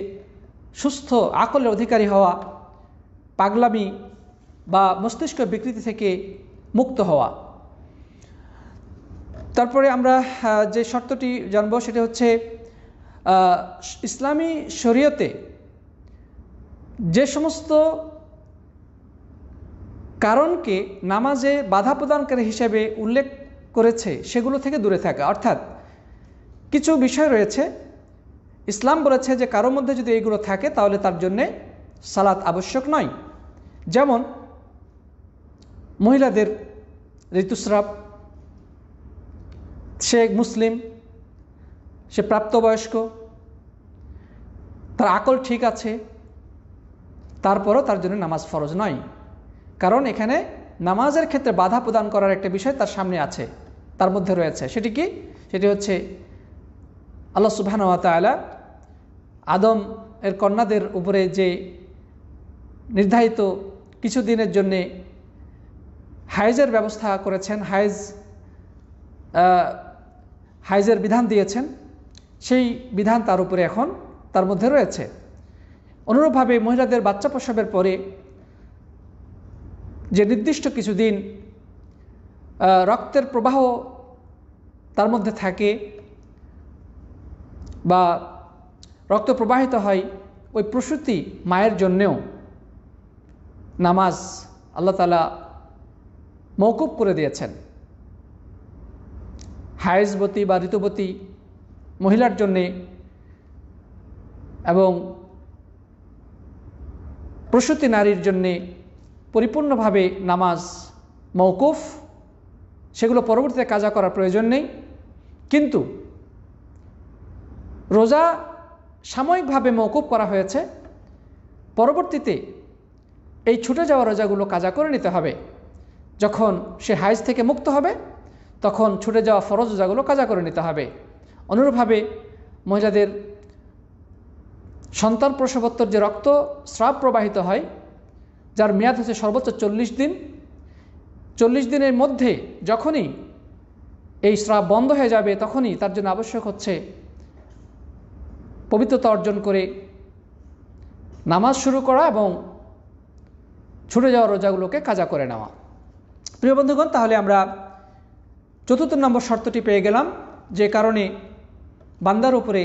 সুস্থ আকলের অধিকারী হওয়া, পাগলামি বা মস্তিষ্ক বিকৃতি থেকে মুক্ত হওয়া। তারপরে আমরা যে শর্তটি জানব সেটা হচ্ছে ইসলামী শরীয়তে যে সমস্ত কারণকে নামাজে বাধা প্রদানকারী হিসেবে উল্লেখ করেছে সেগুলো থেকে দূরে থাকা। অর্থাৎ কিছু বিষয় রয়েছে, ইসলাম বলেছে যে কারোর মধ্যে যদি এইগুলো থাকে তাহলে তার জন্যে সালাত আবশ্যক নয়। যেমন মহিলাদের ঋতুস্রাব, সে মুসলিম, সে প্রাপ্তবয়স্ক, তার আকল ঠিক আছে, তারপরও তার জন্য নামাজ ফরজ নয়। কারণ এখানে নামাজের ক্ষেত্রে বাধা প্রদান করার একটা বিষয় তার সামনে আছে, তার মধ্যে রয়েছে। সেটি কি? সেটি হচ্ছে আল্লাহ সুবহানাহু ওয়া তাআলা আদম এর কন্যাদের উপরে যে নির্ধারিত কিছু দিনের জন্যে হাইজের ব্যবস্থা করেছেন, হাইজের বিধান দিয়েছেন, সেই বিধান তার উপরে এখন তার মধ্যে রয়েছে। অনুরূপভাবে মহিলাদের বাচ্চা প্রসবের পরে যে নির্দিষ্ট কিছুদিন রক্তের প্রবাহ তার মধ্যে থাকে বা রক্ত প্রবাহিত হয়, ওই প্রসূতি মায়ের জন্যেও নামাজ আল্লাহ তাআলা মওকুফ করে দিয়েছেন। হায়েজবতী বা ঋতুবতী মহিলার জন্যে এবং প্রসূতি নারীর জন্যে পরিপূর্ণভাবে নামাজ মওকুফ, সেগুলো পরবর্তীতে কাজা করার প্রয়োজন নেই। কিন্তু রোজা সাময়িকভাবে মওকুফ করা হয়েছে, পরবর্তীতে এই ছুটে যাওয়া রোজাগুলো কাজা করে নিতে হবে। যখন সে হাইজ থেকে মুক্ত হবে তখন ছুটে যাওয়া ফরজ রোজাগুলো কাজা করে নিতে হবে। অনুরূপভাবে মহিলাদের সন্তান প্রসবোত্তর যে রক্তস্রাব প্রবাহিত হয়, যার মেয়াদ হচ্ছে সর্বোচ্চ 40 দিন, 40 দিনের মধ্যে যখনই এই স্রাব বন্ধ হয়ে যাবে তখনই তার জন্য আবশ্যক হচ্ছে পবিত্রতা অর্জন করে নামাজ শুরু করা এবং ছুটে যাওয়া রোজাগুলোকে কাজা করে নেওয়া। প্রিয় বন্ধুগণ, তাহলে আমরা 4 নম্বর শর্তটি পেয়ে গেলাম, যে কারণে বান্দার উপরে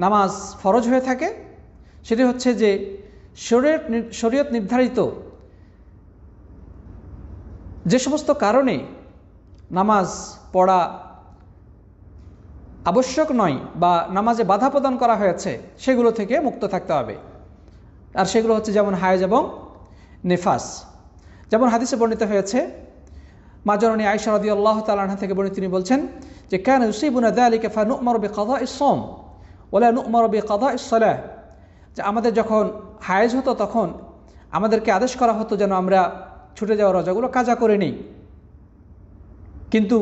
নামাজ ফরজ হয়ে থাকে। সেটি হচ্ছে যে শরীয়ত নির্ধারিত যে সমস্ত কারণে নামাজ পড়া আবশ্যক নয় বা নামাজে বাধা প্রদান করা হয়েছে সেগুলো থেকে মুক্ত থাকতে হবে। আর সেগুলো হচ্ছে যেমন হায়েজ এবং নিফাস। যেমন হাদিসে বর্ণিত হয়েছে, মা জননী আয়েশা রাদিয়াল্লাহু তাআলা আনহা থেকে বর্ণিত, তিনি বলছেন যে কানা ইউসিবুনা যালিকা ফানু'মারু বিকাদাইস সাওম ওয়ালা নু'মারু বিকাদাইস সালাহ, যে আমাদের যখন হায়েজ হতো তখন আমাদেরকে আদেশ করা হতো যেন আমরা ছুটে যাওয়া রোজাগুলো কাজা করে নিই, কিন্তু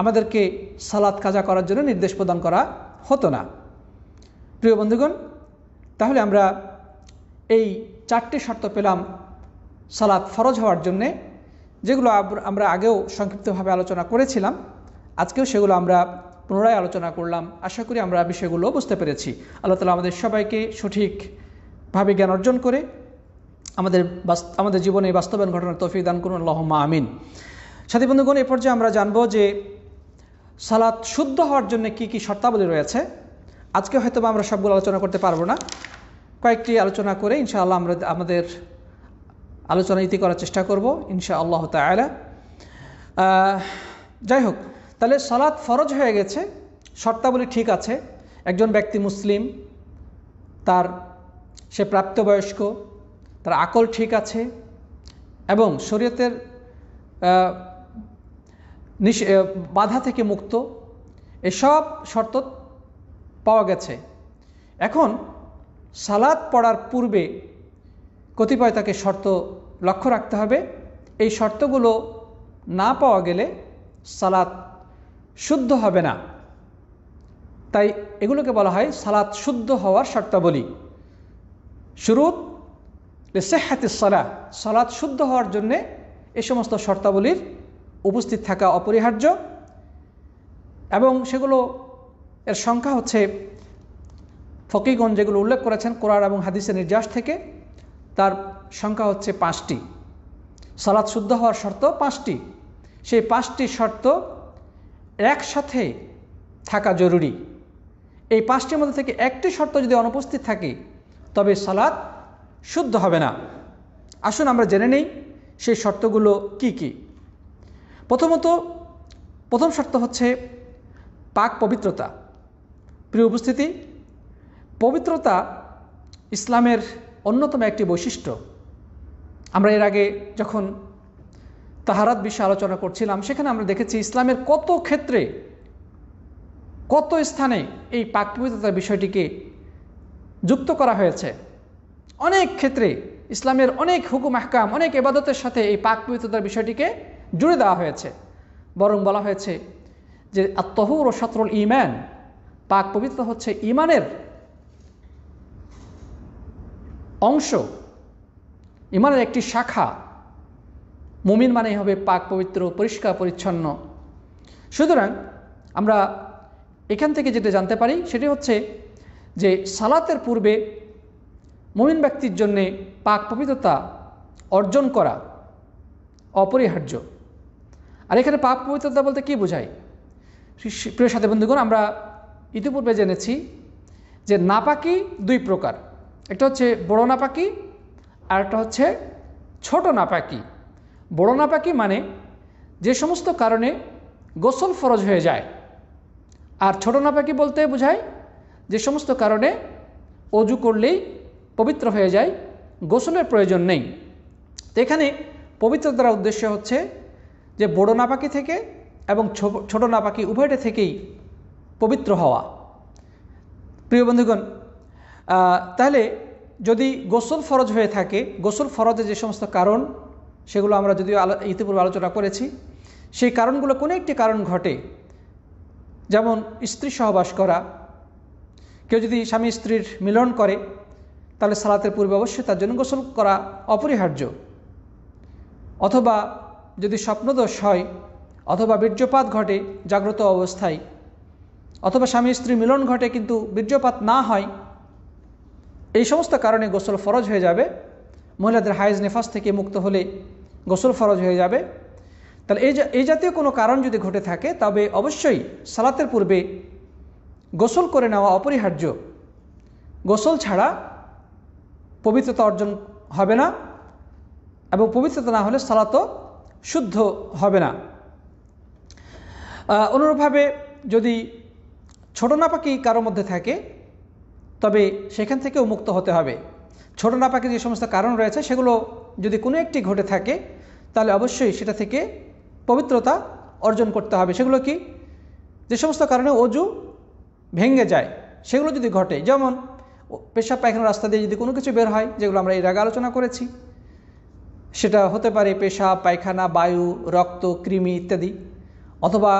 আমাদেরকে সালাত কাজা করার জন্য নির্দেশ প্রদান করা হতো না। প্রিয় বন্ধুগণ, তাহলে আমরা এই 4টি শর্ত পেলাম সালাত ফরজ হওয়ার জন্যে, যেগুলো আমরা আগেও সংক্ষিপ্তভাবে আলোচনা করেছিলাম। আজকেও সেগুলো আমরা পুনরায় আলোচনা করলাম। আশা করি আমরা বিষয়গুলো বুঝতে পেরেছি। আল্লাহ তাআলা আমাদের সবাইকে সঠিকভাবে জ্ঞান অর্জন করে আমাদের জীবনে বাস্তবায়ন ঘটনার তৌফিক দান করুন, আল্লাহুম্মা আমিন। সাথী বন্ধুগণ, এ পর্যায়ে আমরা জানব যে সালাত শুদ্ধ হওয়ার জন্য কি কি শর্তাবলী রয়েছে। আজকে হয়তো আমরা সবগুলো আলোচনা করতে পারবো না, কয়েকটি আলোচনা করে ইনশাআল্লাহ আমরা আমাদের আলোচনা ইতি করার চেষ্টা করব ইনশাআল্লাহ তাআলা। যাই হোক, তাহলে সালাত ফরজ হয়ে গেছে, শর্তাবলী ঠিক আছে। একজন ব্যক্তি মুসলিম, সে প্রাপ্তবয়স্ক, তার আকল ঠিক আছে এবং শরীয়তের বাধা থেকে মুক্ত, এসব শর্ত পাওয়া গেছে। এখন সালাত পড়ার পূর্বে কতিপয় তাকে শর্ত লক্ষ্য রাখতে হবে। এই শর্তগুলো না পাওয়া গেলে সালাত শুদ্ধ হবে না। তাই এগুলোকে বলা হয় সালাত শুদ্ধ হওয়ার শর্তাবলী। শুরুত লিসিহ্হাতিস সালাহ, সালাত শুদ্ধ হওয়ার জন্যে এই সমস্ত শর্তাবলীর উপস্থিত থাকা অপরিহার্য, এবং সেগুলো এর সংখ্যা হচ্ছে ফকিহগণ যেগুলো উল্লেখ করেছেন কোরআন এবং হাদিসের নির্যাস থেকে, তার সংখ্যা হচ্ছে 5টি। সালাত শুদ্ধ হওয়ার শর্ত 5টি। সেই 5টি শর্ত একসাথে থাকা জরুরি। এই 5টির মধ্যে থেকে একটি শর্ত যদি অনুপস্থিত থাকে তবে সালাত শুদ্ধ হবে না। আসুন আমরা জেনে নেই সেই শর্তগুলো কি কি। প্রথম শর্ত হচ্ছে পাক পবিত্রতা। প্রিয় উপস্থিতি, পবিত্রতা ইসলামের অন্যতম একটি বৈশিষ্ট্য। আমরা এর আগে যখন তাহারাত বিষয়ে আলোচনা করছিলাম, সেখানে আমরা দেখেছি ইসলামের কত ক্ষেত্রে, কত স্থানে এই পাক পবিত্রতার বিষয়টিকে যুক্ত করা হয়েছে। অনেক ক্ষেত্রে ইসলামের অনেক হুকুম আহকাম, অনেক ইবাদতের সাথে এই পাক পবিত্রতার বিষয়টিকে জুড়ে দেওয়া হয়েছে। বরং বলা হয়েছে যে আত-তাহুর ও শাতরুল ঈমান, পাক পবিত্রতা হচ্ছে ঈমানের অংশ, ঈমানের একটি শাখা। মুমিন মানেই হবে পাক পবিত্র, পরিষ্কার পরিচ্ছন্ন। সুতরাং আমরা এখান থেকে যেটা জানতে পারি সেটি হচ্ছে যে সালাতের পূর্বে মুমিন ব্যক্তির জন্যে পাক পবিত্রতা অর্জন করা অপরিহার্য। আর এখানে পাক পবিত্রতা বলতে কি বোঝায়? প্রিয় সাথী বন্ধুগণ, আমরা ইতিপূর্বে জেনেছি যে নাপাকি দুই প্রকার। একটা হচ্ছে বড় নাপাকি, আর একটা হচ্ছে ছোট নাপাকি। বড় নাপাকি মানে যে সমস্ত কারণে গোসল ফরজ হয়ে যায়, আর ছোট নাপাকি বলতে বোঝায় যে সমস্ত কারণে অজু করলেই পবিত্র হয়ে যায়, গোসলের প্রয়োজন নেই। তো এখানে পবিত্রতার উদ্দেশ্য হচ্ছে যে বড় নাপাকি থেকে এবং ছোট নাপাকি উভয়টা থেকেই পবিত্র হওয়া। প্রিয় বন্ধুগণ, তাহলে যদি গোসল ফরজ হয়ে থাকে, গোসল ফরজে যে সমস্ত কারণ, সেগুলো আমরা যদিও ইতিপূর্বে আলোচনা করেছি, সেই কারণগুলো কোনো একটি কারণ ঘটে, যেমন স্ত্রী সহবাস করা। কেউ যদি স্বামী স্ত্রীর মিলন করে, তাহলে সালাতের পূর্বে অবশ্যই তার জন্য গোসল করা অপরিহার্য। অথবা যদি স্বপ্নদোষ হয়, অথবা বীর্যপাত ঘটে জাগ্রত অবস্থায়, অথবা স্বামী স্ত্রী মিলন ঘটে কিন্তু বীর্যপাত না হয়, এই সমস্ত কারণে গোসল ফরজ হয়ে যাবে। মহিলাদের হায়েজ নেফাস থেকে মুক্ত হলে গোসল ফরজ হয়ে যাবে। তাহলে এই জাতীয় কোনো কারণ যদি ঘটে থাকে, তবে অবশ্যই সালাতের পূর্বে গোসল করে নেওয়া অপরিহার্য। গোসল ছাড়া পবিত্রতা অর্জন হবে না, এবং পবিত্রতা না হলে সালাতও শুদ্ধ হবে না। অনুরূপভাবে যদি ছোট নাপাকি কারোর মধ্যে থাকে, তবে সেখান থেকেও মুক্ত হতে হবে। ছোট নাপাকি যে সমস্ত কারণ রয়েছে, সেগুলো যদি কোনো একটি ঘটে থাকে, তাহলে অবশ্যই সেটা থেকে পবিত্রতা অর্জন করতে হবে। সেগুলো কি? যে সমস্ত কারণে অজু ভেঙে যায়, সেগুলো যদি ঘটে, যেমন পেশাব পায়খানার রাস্তা দিয়ে যদি কোনো কিছু বের হয়, যেগুলো আমরা এর আগে আলোচনা করেছি, সেটা হতে পারে পেশাব, পায়খানা, বায়ু, রক্ত, কৃমি ইত্যাদি, অথবা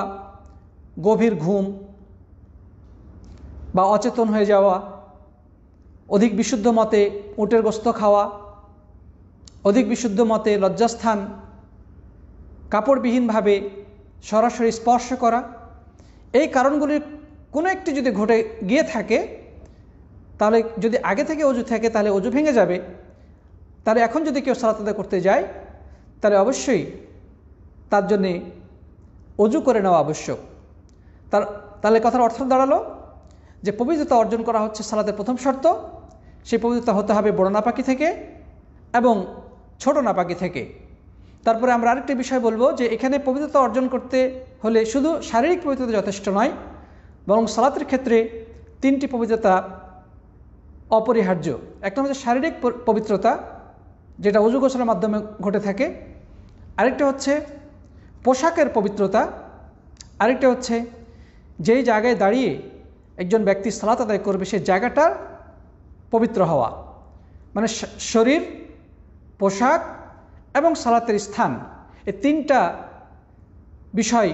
গভীর ঘুম বা অচেতন হয়ে যাওয়া, অধিক বিশুদ্ধ মতে উটের গোস্ত খাওয়া, অধিক বিশুদ্ধ মতে লজ্জাস্থান কাপড়বিহীনভাবে সরাসরি স্পর্শ করা, এই কারণগুলির কোনো একটি যদি ঘটে গিয়ে থাকে, তাহলে যদি আগে থেকে অজু থাকে তাহলে অজু ভেঙে যাবে। তাহলে এখন যদি কেউ সালাত আদায় করতে যায়, তাহলে অবশ্যই তার জন্যে অজু করে নেওয়া আবশ্যক। তাহলে কথার অর্থ দাঁড়ালো যে পবিত্রতা অর্জন করা হচ্ছে সালাতের প্রথম শর্ত। সেই পবিত্রতা হতে হবে বড় নাপাকি থেকে এবং ছোট নাপাকি থেকে। তারপরে আমরা আরেকটি বিষয় বলবো যে এখানে পবিত্রতা অর্জন করতে হলে শুধু শারীরিক পবিত্রতা যথেষ্ট নয়, বরং সালাতের ক্ষেত্রে তিনটি পবিত্রতা অপরিহার্য। একটা হচ্ছে শারীরিক পবিত্রতা, যেটা অজু গোসলের মাধ্যমে ঘটে থাকে। আরেকটা হচ্ছে পোশাকের পবিত্রতা। আরেকটা হচ্ছে যেই জায়গায় দাঁড়িয়ে একজন ব্যক্তি সালাত আদায় করবে, সেই জায়গাটার পবিত্র হওয়া। মানে শরীর, পোশাক এবং সালাতের স্থান, এই তিনটা বিষয়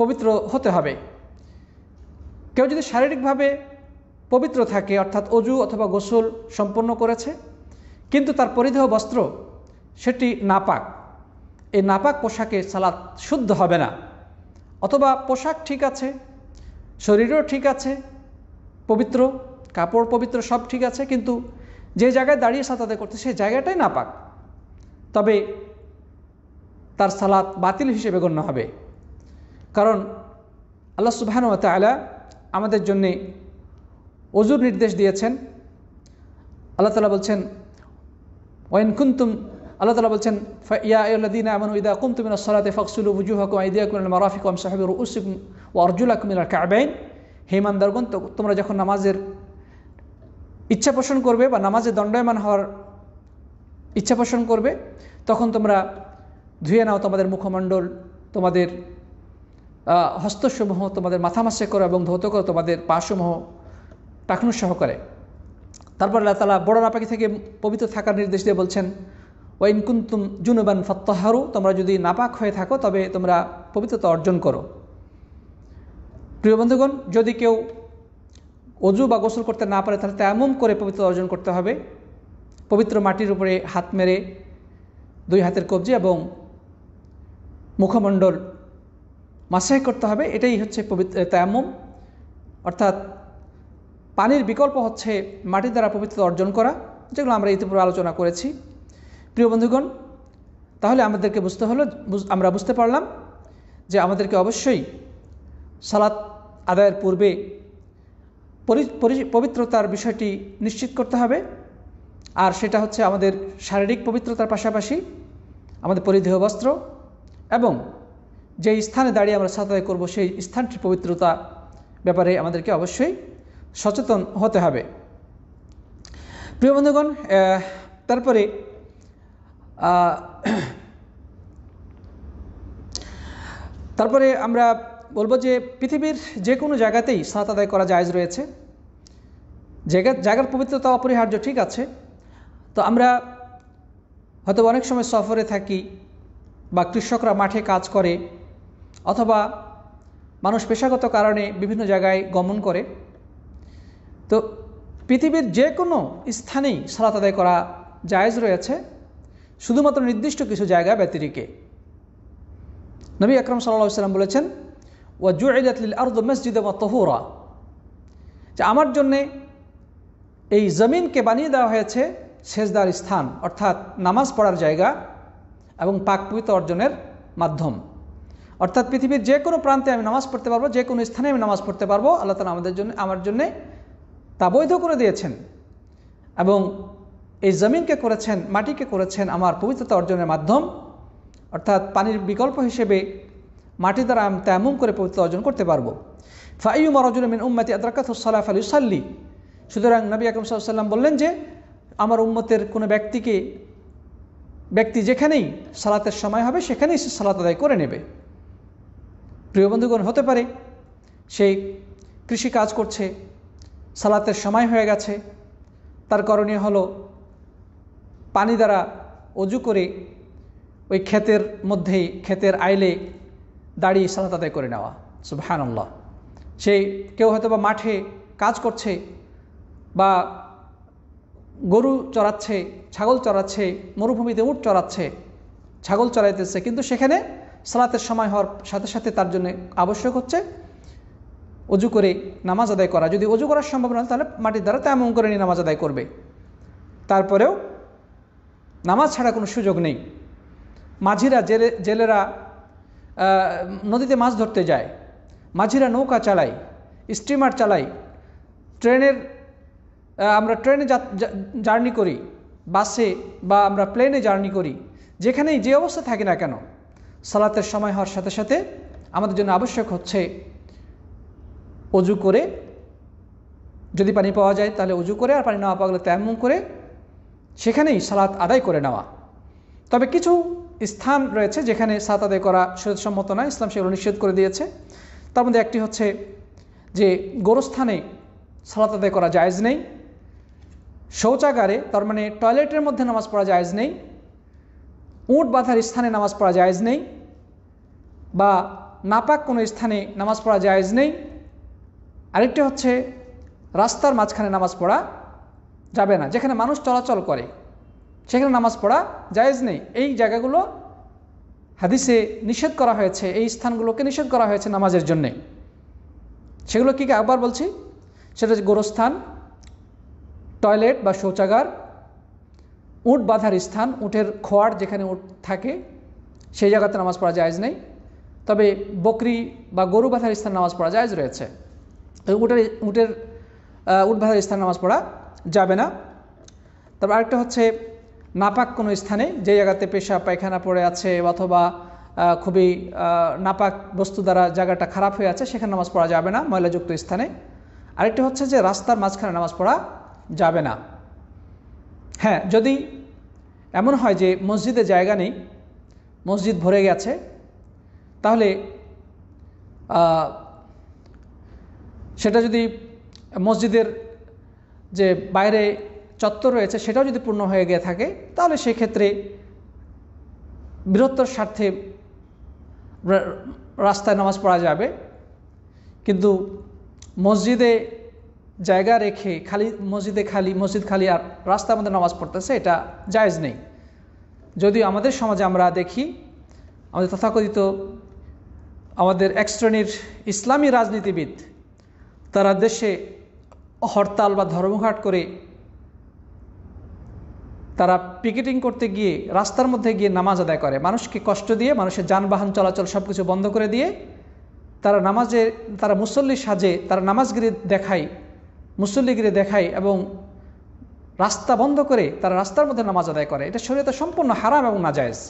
পবিত্র হতে হবে। কেউ যদি শারীরিকভাবে পবিত্র থাকে, অর্থাৎ অজু অথবা গোসল সম্পন্ন করেছে, কিন্তু তার পরিধেয় বস্ত্র সেটি নাপাক, এই নাপাক পোশাকে সালাত শুদ্ধ হবে না। অথবা পোশাক ঠিক আছে, শরীরও ঠিক আছে, পবিত্র, কাপড় পবিত্র, সব ঠিক আছে, কিন্তু যে জায়গায় দাঁড়িয়ে সালাত আদায় করতে সেই জায়গাটাই নাপাক, তবে তার সালাত বাতিল হিসেবে গণ্য হবে। কারণ আল্লাহ সুবহানাহু ওয়া তাআলা আমাদের জন্যে অজুর নির্দেশ দিয়েছেন। আল্লাহ তাআলা বলছেন ওয়াইন কুনতুম, আল্লাহ তাআলা বলছেন ইয়া আইয়ুহাল্লাযীনা আমানু ইযা কুমতুম ইলাস সালাতি ফাগসিলু ওয়ুজুহাকুম ওয়া আইদিয়াকুম ইলাল মারাফিক ওয়ামসাহু বিরুউসিকুম ওয়া আরজুলাকুম ইলাল কা'বাইন। হে ঈমানদারগণ, তোমরা যখন নামাজের ইচ্ছা পোষণ করবে বা নামাজে দণ্ডায়মান হওয়ার ইচ্ছা পোষণ করবে, তখন তোমরা ধুয়ে নাও তোমাদের মুখমণ্ডল, তোমাদের হস্তসমূহ, তোমাদের মাথা মাসে করো এবং ধৌত করো তোমাদের পাসমূহ টাকনু সহকারে। তারপর আল্লাহ তাআলা বড় নাপাকি থেকে পবিত্র থাকার নির্দেশ দিয়ে বলছেন, ওয়াইন কুনতুম জুনুবান ফাত্তাহারু, তোমরা যদি নাপাক হয়ে থাকো তবে তোমরা পবিত্রতা অর্জন করো। প্রিয় বন্ধুগণ, যদি কেউ অজু বা গোসল করতে না পারে তাহলে তায়াম্মুম করে পবিত্রতা অর্জন করতে হবে। পবিত্র মাটির উপরে হাত মেরে দুই হাতের কবজি এবং মুখমণ্ডল মাসাহ করতে হবে। এটাই হচ্ছে পবিত্র তায়াম্মুম, অর্থাৎ পানির বিকল্প হচ্ছে মাটি দ্বারা পবিত্রতা অর্জন করা, যেগুলো আমরা ইতিপূর্বে আলোচনা করেছি। প্রিয় বন্ধুগণ, তাহলে আমাদেরকে আমরা বুঝতে পারলাম যে আমাদেরকে অবশ্যই সালাত আদায়ের পূর্বে পবিত্রতার বিষয়টি নিশ্চিত করতে হবে। আর সেটা হচ্ছে আমাদের শারীরিক পবিত্রতার পাশাপাশি আমাদের পরিধেয় বস্ত্র এবং যেই স্থানে দাঁড়িয়ে আমরা সালাত আদায় করব সেই স্থানটির পবিত্রতা ব্যাপারে আমাদেরকে অবশ্যই সচেতন হতে হবে। প্রিয় বন্ধুগণ, তারপরে আমরা বলবো যে পৃথিবীর যে কোনো জায়গাতেই সালাত আদায় করা জায়েজ রয়েছে। জায়গার পবিত্রতা অপরিহার্য, ঠিক আছে। তো আমরা হয়তো অনেক সময় সফরে থাকি বা কৃষকরা মাঠে কাজ করে অথবা মানুষ পেশাগত কারণে বিভিন্ন জায়গায় গমন করে। তো পৃথিবীর যে কোনো স্থানেই সালাত আদায় করা জায়েজ রয়েছে, শুধুমাত্র নির্দিষ্ট কিছু জায়গা ব্যতিরেকে। নবী আকরাম সাল্লাল্লাহু আলাইহি ওয়াসাল্লাম বলেছেন, ওয়া জুইলাত লিল আরদু মাসজিদান ওয়া তাহুরা, যে আমার জন্যে এই জমিনকে বানিয়ে দেওয়া হয়েছে সেজদার স্থান, অর্থাৎ নামাজ পড়ার জায়গা এবং পাক পবিত্র অর্জনের মাধ্যম। অর্থাৎ পৃথিবীর যে কোনো প্রান্তে আমি নামাজ পড়তে পারবো, যে কোনো স্থানে আমি নামাজ পড়তে পারবো। আল্লাহ তাআলা আমার জন্যে তা বৈধ করে দিয়েছেন এবং এই জমিনকে করেছেন, মাটিকে করেছেন আমার পবিত্রতা অর্জনের মাধ্যম। অর্থাৎ পানির বিকল্প হিসেবে মাটি দ্বারা আমি তায়াম্মুম করে পবিত্রতা অর্জন করতে পারবো। ফাইয়ুমা রাজুলিন মিন উম্মতি আদরাকাতুস সালাহ ফালিউসাল্লি, সুতরাং নবী আকরাম সাল্লাল্লাহু আলাইহি ওয়াসাল্লাম বললেন যে আমার উম্মতের কোনো ব্যক্তি যেখানেই সালাতের সময় হবে সেখানেই সে সালাত আদায় করে নেবে। প্রিয় বন্ধুগণ, হতে পারে সেই কৃষি কাজ করছে, সালাতের সময় হয়ে গেছে, তার করণীয় হলো পানি দ্বারা অজু করে ওই ক্ষেতের মধ্যেই, ক্ষেতের আইলে দাঁড়িয়ে সালাত আদায় করে নেওয়া। সুবহানাল্লাহ। সেই কেউ হয়তো বা মাঠে কাজ করছে বা গরু চড়াচ্ছে, ছাগল চড়াচ্ছে, মরুভূমিতে উট চড়াচ্ছে, ছাগল চড়াইতেছে, কিন্তু সেখানে সালাতের সময় হওয়ার সাথে সাথে তার জন্য আবশ্যক হচ্ছে অজু করে নামাজ আদায় করা। যদি অজু করার সম্ভব না তাহলে মাটির দ্বারা তায়াম্মুম করে নিয়ে নামাজ আদায় করবে। তারপরেও নামাজ ছাড়া কোনো সুযোগ নেই। মাঝিরা, জেলেরা নদীতে মাছ ধরতে যায়, মাঝিরা নৌকা চালায়, স্টিমার চালায়, আমরা ট্রেনে জার্নি করি, বাসে বা আমরা প্লেনে জার্নি করি, যেখানেই যে অবস্থা থাকি না কেন সালাতের সময় হওয়ার সাথে সাথে আমাদের জন্য আবশ্যক হচ্ছে অজু করে, যদি পানি পাওয়া যায় তাহলে অজু করে, আর পানি না পাওয়া গেলে তায়াম্মুম করে সেখানেই সালাত আদায় করে নেওয়া। তবে কিছু স্থান রয়েছে যেখানে সালাত আদায় করা শরীয়তসম্মত নয়, ইসলাম সেগুলো নিষেধ করে দিয়েছে। তার মধ্যে একটি হচ্ছে যে গোরস্থানে সালাত আদায় করা জায়েজ নেই, শৌচাগারে তার মানে টয়লেটের মধ্যে নামাজ পড়া জায়েজ নেই, উট বাঁধার স্থানে নামাজ পড়া জায়েজ নেই, বা নাপাক কোনো স্থানে নামাজ পড়া জায়েজ নেই। আরেকটি হচ্ছে রাস্তার মাঝখানে নামাজ পড়া যাবে না, যেখানে মানুষ চলাচল করে সেখানে নামাজ পড়া জায়েজ নেই। এই জায়গাগুলো হাদিসে নিষেধ করা হয়েছে, এই স্থানগুলোকে নিষেধ করা হয়েছে নামাজের জন্যে। সেগুলো কি একবার বলছি, সেটা হচ্ছে গোরস্থান, টয়লেট বা শৌচাগার, উট বাঁধার স্থান, উটের খোয়ার যেখানে উট থাকে সেই জায়গাতে নামাজ পড়া জায়েজ নেই। তবে বকরি বা গরু বাঁধার স্থানে নামাজ পড়া জায়েজ রয়েছে। উট বাঁধার স্থানে নামাজ পড়া যাবে না। তারপর আরেকটা হচ্ছে নাপাক কোনো স্থানে, যে জায়গাতে পেশাব পায়খানা পড়ে আছে অথবা খুবই নাপাক বস্তু দ্বারা জায়গাটা খারাপ হয়ে আছে সেখানে নামাজ পড়া যাবে না, ময়লাযুক্ত স্থানে। আরেকটা হচ্ছে যে রাস্তার মাঝখানে নামাজ পড়া যাবে না। হ্যাঁ, যদি এমন হয় যে মসজিদে জায়গা নেই, মসজিদ ভরে গেছে, তাহলে সেটা যদি মসজিদের যে বাইরে চত্বর রয়েছে সেটাও যদি পূর্ণ হয়ে গিয়ে থাকে, তাহলে সেক্ষেত্রে বৃহত্তর স্বার্থে রাস্তায় নামাজ পড়া যাবে। কিন্তু মসজিদে জায়গা রেখে মসজিদ খালি আর রাস্তার মধ্যে নামাজ পড়তেছে, এটা জায়েজ নেই। যদিও আমাদের সমাজে আমরা দেখি আমাদের তথাকথিত আমাদের এক শ্রেণীর ইসলামী রাজনীতিবিদ, তারা দেশে হরতাল বা ধর্মঘট করে তারা পিকেটিং করতে গিয়ে রাস্তার মধ্যে গিয়ে নামাজ আদায় করে, মানুষকে কষ্ট দিয়ে, মানুষের যানবাহন চলাচল সব কিছু বন্ধ করে দিয়ে তারা মুসল্লি সাজে, তারা নামাজগিরি দেখায়, মুসল্লিগিরি দেখায় এবং রাস্তা বন্ধ করে তারা রাস্তার মধ্যে নামাজ আদায় করে। এটা শরীয়তে সম্পূর্ণ হারাম এবং নাজায়েজ।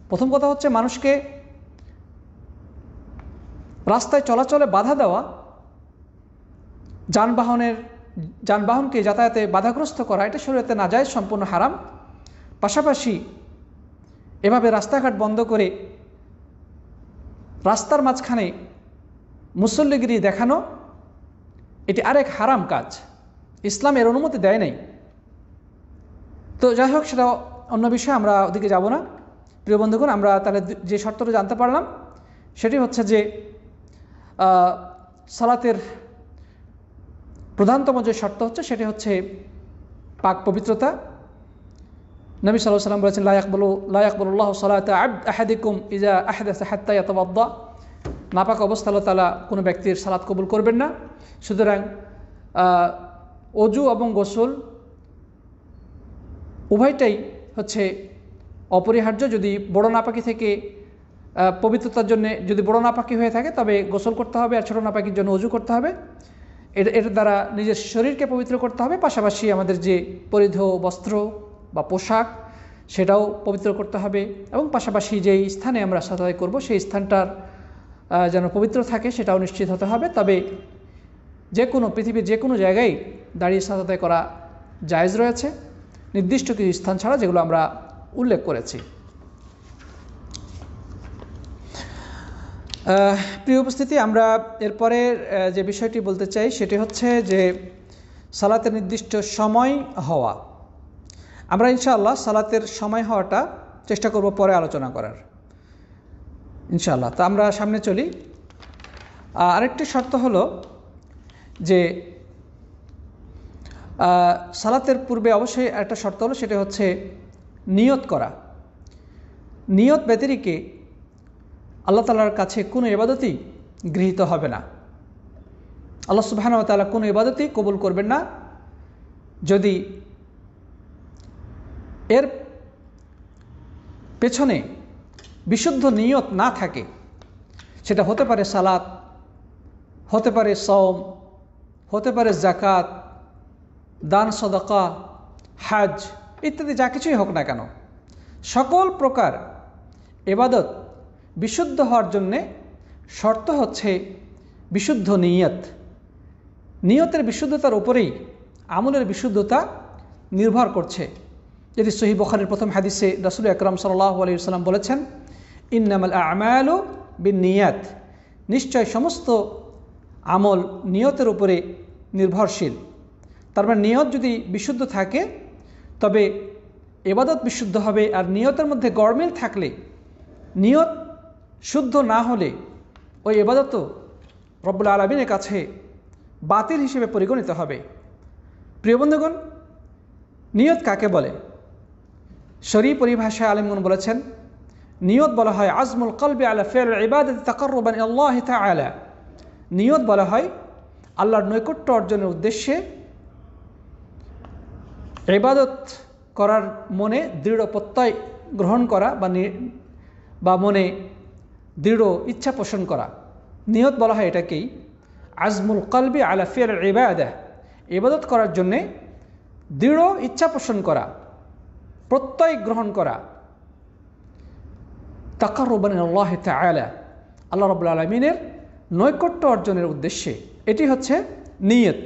প্রথম কথা হচ্ছে মানুষকে রাস্তায় চলাচলে বাধা দেওয়া, যানবাহনকে যাতায়াতে বাধাগ্রস্ত করা, এটা শরীয়তে নাজায়েজ, সম্পূর্ণ হারাম। পাশাপাশি এভাবে রাস্তাঘাট বন্ধ করে রাস্তার মাঝখানে মুসল্লিগিরি দেখানো, এটি আরেক হারাম কাজ, ইসলাম এর অনুমতি দেয় নাই। তো যাই হোক, সেটা অন্য বিষয়, আমরা ওদিকে যাব না। প্রিয় বন্ধুগণ, আমরা তাহলে যে শর্তটা জানতে পারলাম সেটি হচ্ছে যে সালাতের প্রধানতম যে শর্ত হচ্ছে সেটি হচ্ছে পাক পবিত্রতা। নবী সাল্লাল্লাহু আলাইহি ওয়াসাল্লাম বলেছেন, লা ইয়াকবালুল্লাহু সালাতা আহাদিকুম ইযা আহদাসা হাত্তা ইয়াতাওয়াদ্দা। নাপাক অবস্থা আল্লাহ তাআলা কোনো ব্যক্তির সালাত কবুল করবেন না। সুতরাং অজু এবং গোসল উভয়টাই হচ্ছে অপরিহার্য। যদি বড় নাপাকি থেকে পবিত্রতার জন্য যদি বড় নাপাকি হয়ে থাকে তবে গোসল করতে হবে, আর ছোট নাপাকির জন্য অজু করতে হবে। এর দ্বারা নিজের শরীরকে পবিত্র করতে হবে, পাশাপাশি আমাদের যে পরিধেয় বস্ত্র বা পোশাক সেটাও পবিত্র করতে হবে, এবং পাশাপাশি যেই স্থানে আমরা সালাত আদায় করব সেই স্থানটার যেন পবিত্র থাকে সেটাও নিশ্চিত হতে হবে। তবে পৃথিবীর যে কোনো জায়গায় দাঁড়িয়ে সালাত আদায় করা জায়েজ রয়েছে, নির্দিষ্ট কিছু স্থান ছাড়া, যেগুলো আমরা উল্লেখ করেছি। প্রিয় উপস্থিতি, আমরা এরপরে যে বিষয়টি বলতে চাই সেটি হচ্ছে যে সালাতের নির্দিষ্ট সময় হওয়া। আমরা ইনশাআল্লাহ সালাতের সময় হওয়াটা চেষ্টা করব পরে আলোচনা করার, ইনশাআল্লাহ। তা আমরা সামনে চলি। আরেকটি শর্ত হলো যে সালাতের পূর্বে অবশ্যই একটা শর্ত হলো, সেটা হচ্ছে নিয়ত করা। নিয়ত ব্যতিরেকে আল্লাহ তাআলার কাছে কোনো ইবাদতই গৃহীত হবে না। আল্লাহ সুবহানাহু ওয়া তাআলা কোনো ইবাদতই কবুল করবেন না যদি এর পেছনে বিশুদ্ধ নিয়ত না থাকে। সেটা হতে পারে সালাত, হতে পারে সওম, হতে পারে যাকাত, দান সদকা, হজ ইত্যাদি যা কিছুই হোক না কেন, সকল প্রকার ইবাদত বিশুদ্ধ হওয়ার জন্যে শর্ত হচ্ছে বিশুদ্ধ নিয়ত। নিয়তের বিশুদ্ধতার উপরেই আমলের বিশুদ্ধতা নির্ভর করছে। যদি সহিহ বুখারীর প্রথম হাদিসে রাসূল আকরাম সাল্লাল্লাহু আলাইহি ওয়াসাল্লাম বলেছেন, ইন্নামাল আ'মালু বিন্নিয়াত, নিশ্চয় সমস্ত আমল নিয়তের উপরে নির্ভরশীল। তার মানে নিয়ত যদি বিশুদ্ধ থাকে তবে ইবাদত বিশুদ্ধ হবে, আর নিয়তের মধ্যে গড়মিল থাকলে, নিয়ত শুদ্ধ না হলে ওই ইবাদতও রব্বুল আলামিনের কাছে বাতিল হিসেবে পরিগণিত হবে। প্রিয় বন্ধুগণ, নিয়ত কাকে বলে? শরঈ পরিভাষায় আলেমগণ বলেছেন, নিয়ত বলা হয় আজমুল কলবি আলা ফি'ল ইবাদাতি তাকাররুবান ইলাল্লাহি তাআলা। নিয়ত বলা হয় আল্লাহর নৈকট্য অর্জনের উদ্দেশ্যে ইবাদত করার মনে দৃঢ় প্রত্যয় গ্রহণ করা বা মনে দৃঢ় ইচ্ছা পোষণ করা। নিয়ত বলা হয় এটাকেই আজমুল কলবি আলা ফি'ল ইবাদাহ, ইবাদত করার জন্যে দৃঢ় ইচ্ছা পোষণ করা, প্রত্যয় গ্রহণ করা, তাকাররুবান ইলাল্লাহি তাআলা, আল্লাহ রাব্বুল আলামিনের নৈকট্য অর্জনের উদ্দেশ্যে। এটি হচ্ছে নিয়ত।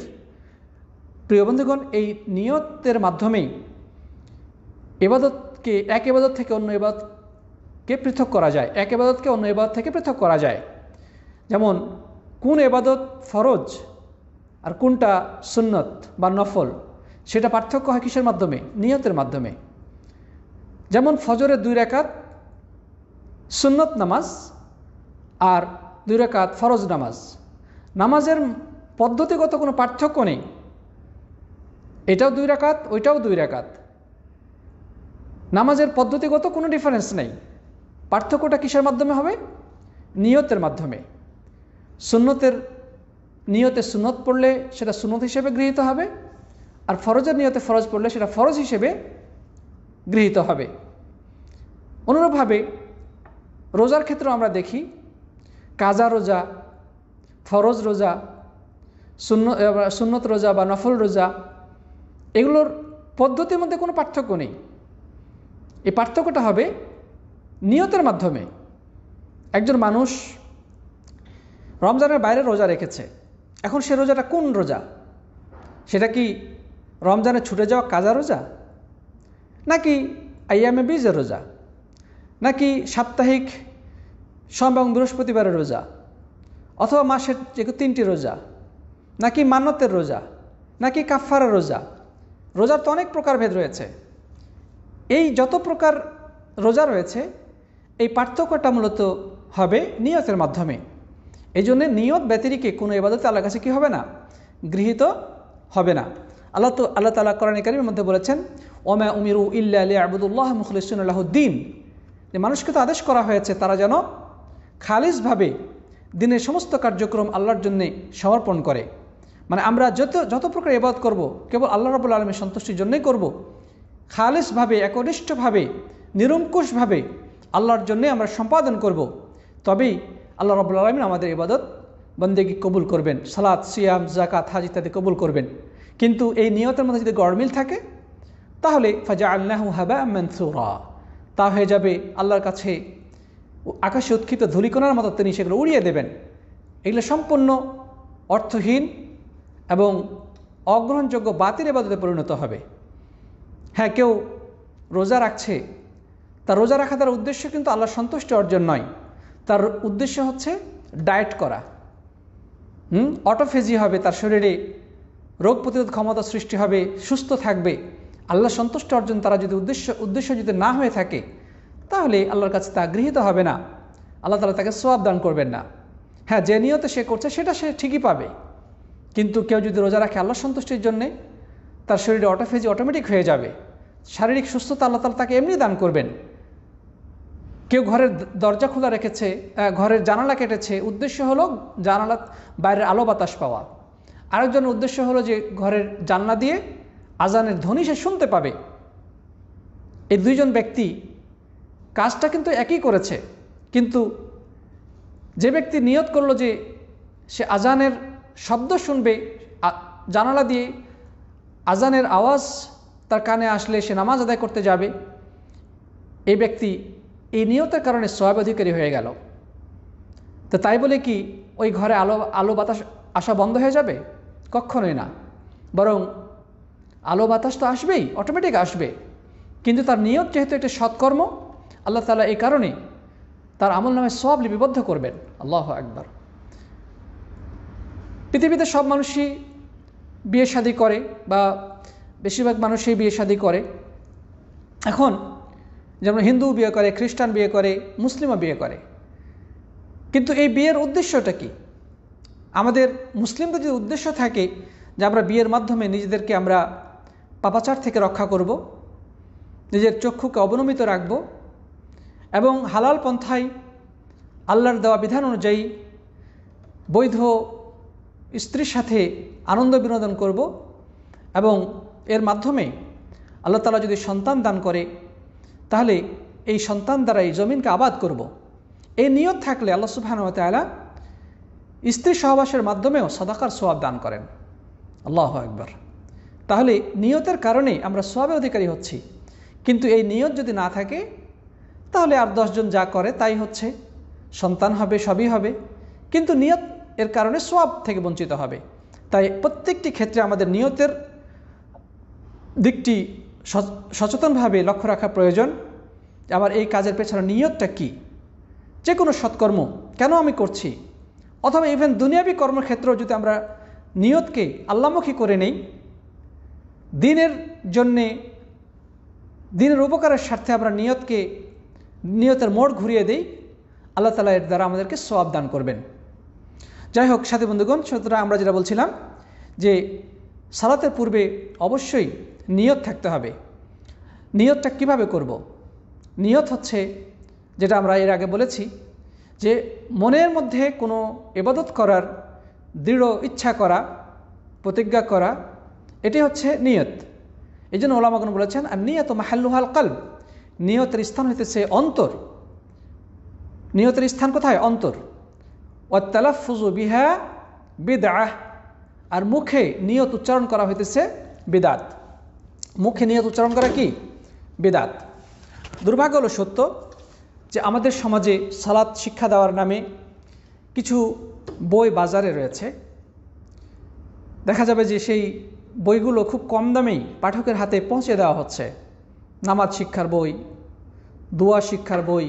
প্রিয় বন্ধুগণ, এই নিয়তের মাধ্যমেই ইবাদতকে এক ইবাদত থেকে অন্য ইবাদতকে পৃথক করা যায়, এক ইবাদতকে অন্য ইবাদত থেকে পৃথক করা যায়। যেমন কোন ইবাদত ফরজ আর কোনটা সুন্নত বা নফল, সেটা পার্থক্য হয় কিসের মাধ্যমে? নিয়তের মাধ্যমে। যেমন ফজরের 2 রাকাত সুন্নত নামাজ আর 2 রাকাত ফরজ নামাজ, নামাজের পদ্ধতিগত কোনো পার্থক্য নেই। এটাও 2 রাকাত, ওইটাও 2 রাকাত, নামাজের পদ্ধতিগত কোনো ডিফারেন্স নেই। পার্থক্যটা কিসের মাধ্যমে হবে? নিয়তের মাধ্যমে। নিয়তে সুন্নত পড়লে সেটা সুন্নত হিসেবে গৃহীত হবে, আর ফরজের নিয়তে ফরজ পড়লে সেটা ফরজ হিসেবে গৃহীত হবে। অনুরূপভাবে রোজার ক্ষেত্রে আমরা দেখি কাজা রোজা, ফরজ রোজা, সুন্নত রোজা বা নফল রোজা, এগুলোর পদ্ধতির মধ্যে কোনো পার্থক্য নেই। এই পার্থক্যটা হবে নিয়তের মাধ্যমে। একজন মানুষ রমজানের বাইরে রোজা রেখেছে, এখন সে রোজাটা কোন রোজা? সেটা কি রমজানে ছুটে যাওয়া কাজা রোজা, নাকি আইয়ামে বীজের রোজা, নাকি সাপ্তাহিক সোম এবং বৃহস্পতিবারের রোজা, অথবা মাসের যে 3টি রোজা, নাকি মান্নতের রোজা, নাকি কাফফারার রোজা? রোজার তো অনেক প্রকারভেদ রয়েছে। এই যত প্রকার রোজা রয়েছে, এই পার্থক্যটা মূলত হবে নিয়তের মাধ্যমে। এই জন্যে নিয়ত ব্যতিরিকে কোনো ইবাদত আল্লাহর কাছে কী হবে না? গৃহীত হবে না। আল্লাহ তাআলা কোরআনে কারীমের মধ্যে বলেছেন, ওমা উমিরু ইল্লা লিয়াবুদুল্লাহ মুখলিসিনা লাহুদ্দিন, যে মানুষকে তো আদেশ করা হয়েছে তারা যেন খালিসভাবে দিনের সমস্ত কার্যক্রম আল্লাহর জন্যে সমর্পণ করে। মানে আমরা যত প্রকার ইবাদত করব, কেবল আল্লাহ রাব্বুল আলামিনের সন্তুষ্টির জন্যই করব, খালিসভাবে, একনিষ্ঠভাবে, নিরঙ্কুশভাবে আল্লাহর জন্যে আমরা সম্পাদন করব। তবেই আল্লাহ রাব্বুল আলামিন আমাদের ইবাদত বন্দেগী কবুল করবেন, সালাত, সিয়াম, যাকাত, হাজ ইত্যাদি কবুল করবেন। কিন্তু এই নিয়তের মধ্যে যদি গড়মিল থাকে, তাহলে ফাজআলনাহু হাবাআম মানসুরা, তা হয়ে যাবে আল্লাহর কাছে আকাশে উৎক্ষিপ্ত ধূলিকণার মতো, তিনি সেগুলো উড়িয়ে দেবেন। এগুলো সম্পূর্ণ অর্থহীন এবং অগ্রহণযোগ্য বাতিল ইবাদতে পরিণত হবে। হ্যাঁ, কেউ রোজা রাখছে, তার রোজা রাখা তার উদ্দেশ্য কিন্তু আল্লাহর সন্তুষ্টি অর্জন নয়, তার উদ্দেশ্য হচ্ছে ডায়েট করা। অটোফেজি হবে, তার শরীরে রোগ প্রতিরোধ ক্ষমতা সৃষ্টি হবে, সুস্থ থাকবে। আল্লাহ সন্তুষ্টি অর্জন তারা যদি উদ্দেশ্য যদি না হয়ে থাকে, তাহলে আল্লাহর কাছে তা গৃহীত হবে না, আল্লাহ তাআলা তাকে সওয়াব দান করবেন না। হ্যাঁ, যে নিয়তে সে করছে সেটা সে ঠিকই পাবে, কিন্তু কেউ যদি রোজা রাখে আল্লাহ সন্তুষ্টির জন্যে, তার শরীরে অটোফেজি অটোমেটিক হয়ে যাবে, শারীরিক সুস্থতা আল্লাহ তাআলা তাকে এমনি দান করবেন। কেউ ঘরের দরজা খোলা রেখেছে, ঘরের জানালা কেটেছে, উদ্দেশ্য হলো জানালা বাইরের আলো বাতাস পাওয়া। আরেকজনের উদ্দেশ্য হলো যে ঘরের জানলা দিয়ে আজানের ধ্বনি সে শুনতে পাবে। এই দুইজন ব্যক্তি কাজটা কিন্তু একই করেছে, কিন্তু যে ব্যক্তি নিয়ত করলো যে সে আজানের শব্দ শুনবে, জানালা দিয়ে আজানের আওয়াজ তার কানে আসলে সে নামাজ আদায় করতে যাবে, এই ব্যক্তি এই নিয়তের কারণে সওয়াব অধিকারী হয়ে গেল। তো তাই বলে কি ওই ঘরে আলো বাতাস আসা বন্ধ হয়ে যাবে? কখনোই না, বরং আলো বাতাস তো আসবেই, অটোমেটিক আসবে। কিন্তু তার নিয়ত যেহেতু একটা সৎকর্ম, আল্লাহ তাআলা এই কারণে তার আমল নামে সওয়াব লিপিবদ্ধ করবেন। আল্লাহু আকবার। পৃথিবীতে সব মানুষই বিয়ে শাদী করে, বা বেশিরভাগ মানুষই বিয়ে শাদী করে। এখন যেমন হিন্দু বিয়ে করে, খ্রিস্টান বিয়ে করে, মুসলিমও বিয়ে করে, কিন্তু এই বিয়ের উদ্দেশ্যটা কি? আমাদের মুসলিমদের যদি উদ্দেশ্য থাকে যে আমরা বিয়ের মাধ্যমে নিজেদেরকে আমরা পাপাচার থেকে রক্ষা করব, নিজের চক্ষুকে অবনমিত রাখব, এবং হালাল পন্থায় আল্লাহর দেওয়া বিধান অনুযায়ী বৈধ স্ত্রীর সাথে আনন্দ বিনোদন করব, এবং এর মাধ্যমে আল্লাহ তাআলা যদি সন্তান দান করে, তাহলে এই সন্তান দ্বারা এই জমিনকে আবাদ করব, এই নিয়ত থাকলে আল্লাহ সুবহানাহু ওয়া তাআলা স্ত্রী সহবাসের মাধ্যমেও সাদাকার সওয়াব দান করেন। আল্লাহু আকবার। তাহলে নিয়তের কারণেই আমরা সওয়াবের অধিকারী হচ্ছি। কিন্তু এই নিয়ত যদি না থাকে, তাহলে আর 10 জন যা করে তাই হচ্ছে, সন্তান হবে, সবই হবে, কিন্তু নিয়ত এর কারণে সওয়াব থেকে বঞ্চিত হবে। তাই প্রত্যেকটি ক্ষেত্রে আমাদের নিয়তের দিকটি সচেতনভাবে লক্ষ্য রাখা প্রয়োজন। আমার এই কাজের পেছনে নিয়তটা কি, যে কোনো সৎকর্ম কেন আমি করছি, অথবা ইভেন দুনিয়াবী কর্মক্ষেত্রেও যদি আমরা নিয়তকে আল্লাহমুখী করে নেই, দিনের জন্যে, দিনের উপকারের স্বার্থে আমরা নিয়তের মোড় ঘুরিয়ে দেই, আল্লাহ তাআলা এর দ্বারা আমাদেরকে সওয়াব দান করবেন। যাই হোক সাথী বন্ধুগণ, সুতরাং আমরা যেটা বলছিলাম যে সালাতের পূর্বে অবশ্যই নিয়ত থাকতে হবে। নিয়তটা কিভাবে করব? নিয়ত হচ্ছে, যেটা আমরা এর আগে বলেছি, যে মনের মধ্যে কোনো ইবাদত করার দৃঢ় ইচ্ছা করা, প্রতিজ্ঞা করা, এটি হচ্ছে নিয়ত। এই জন্য ওলামাগণ বলেছেন আর নিয়ত মাহাল্লুহাল কলব, নিয়তের স্থান হইতেছে অন্তর। নিয়তের স্থান কোথায়? অন্তর। ওয়াত্তালাফফুযু বিহা বিদআহ, আর মুখে নিয়ত উচ্চারণ করা হইতেছে বিদাত। মুখে নিয়ত উচ্চারণ করা কি? বিদাত। দুর্ভাগ্য হলো সত্য যে আমাদের সমাজে সালাত শিক্ষা দেওয়ার নামে কিছু বই বাজারে রয়েছে। দেখা যাবে যে সেই বইগুলো খুব কম দামেই পাঠকের হাতে পৌঁছে দেওয়া হচ্ছে। নামাজ শিক্ষার বই, দোয়া শিক্ষার বই,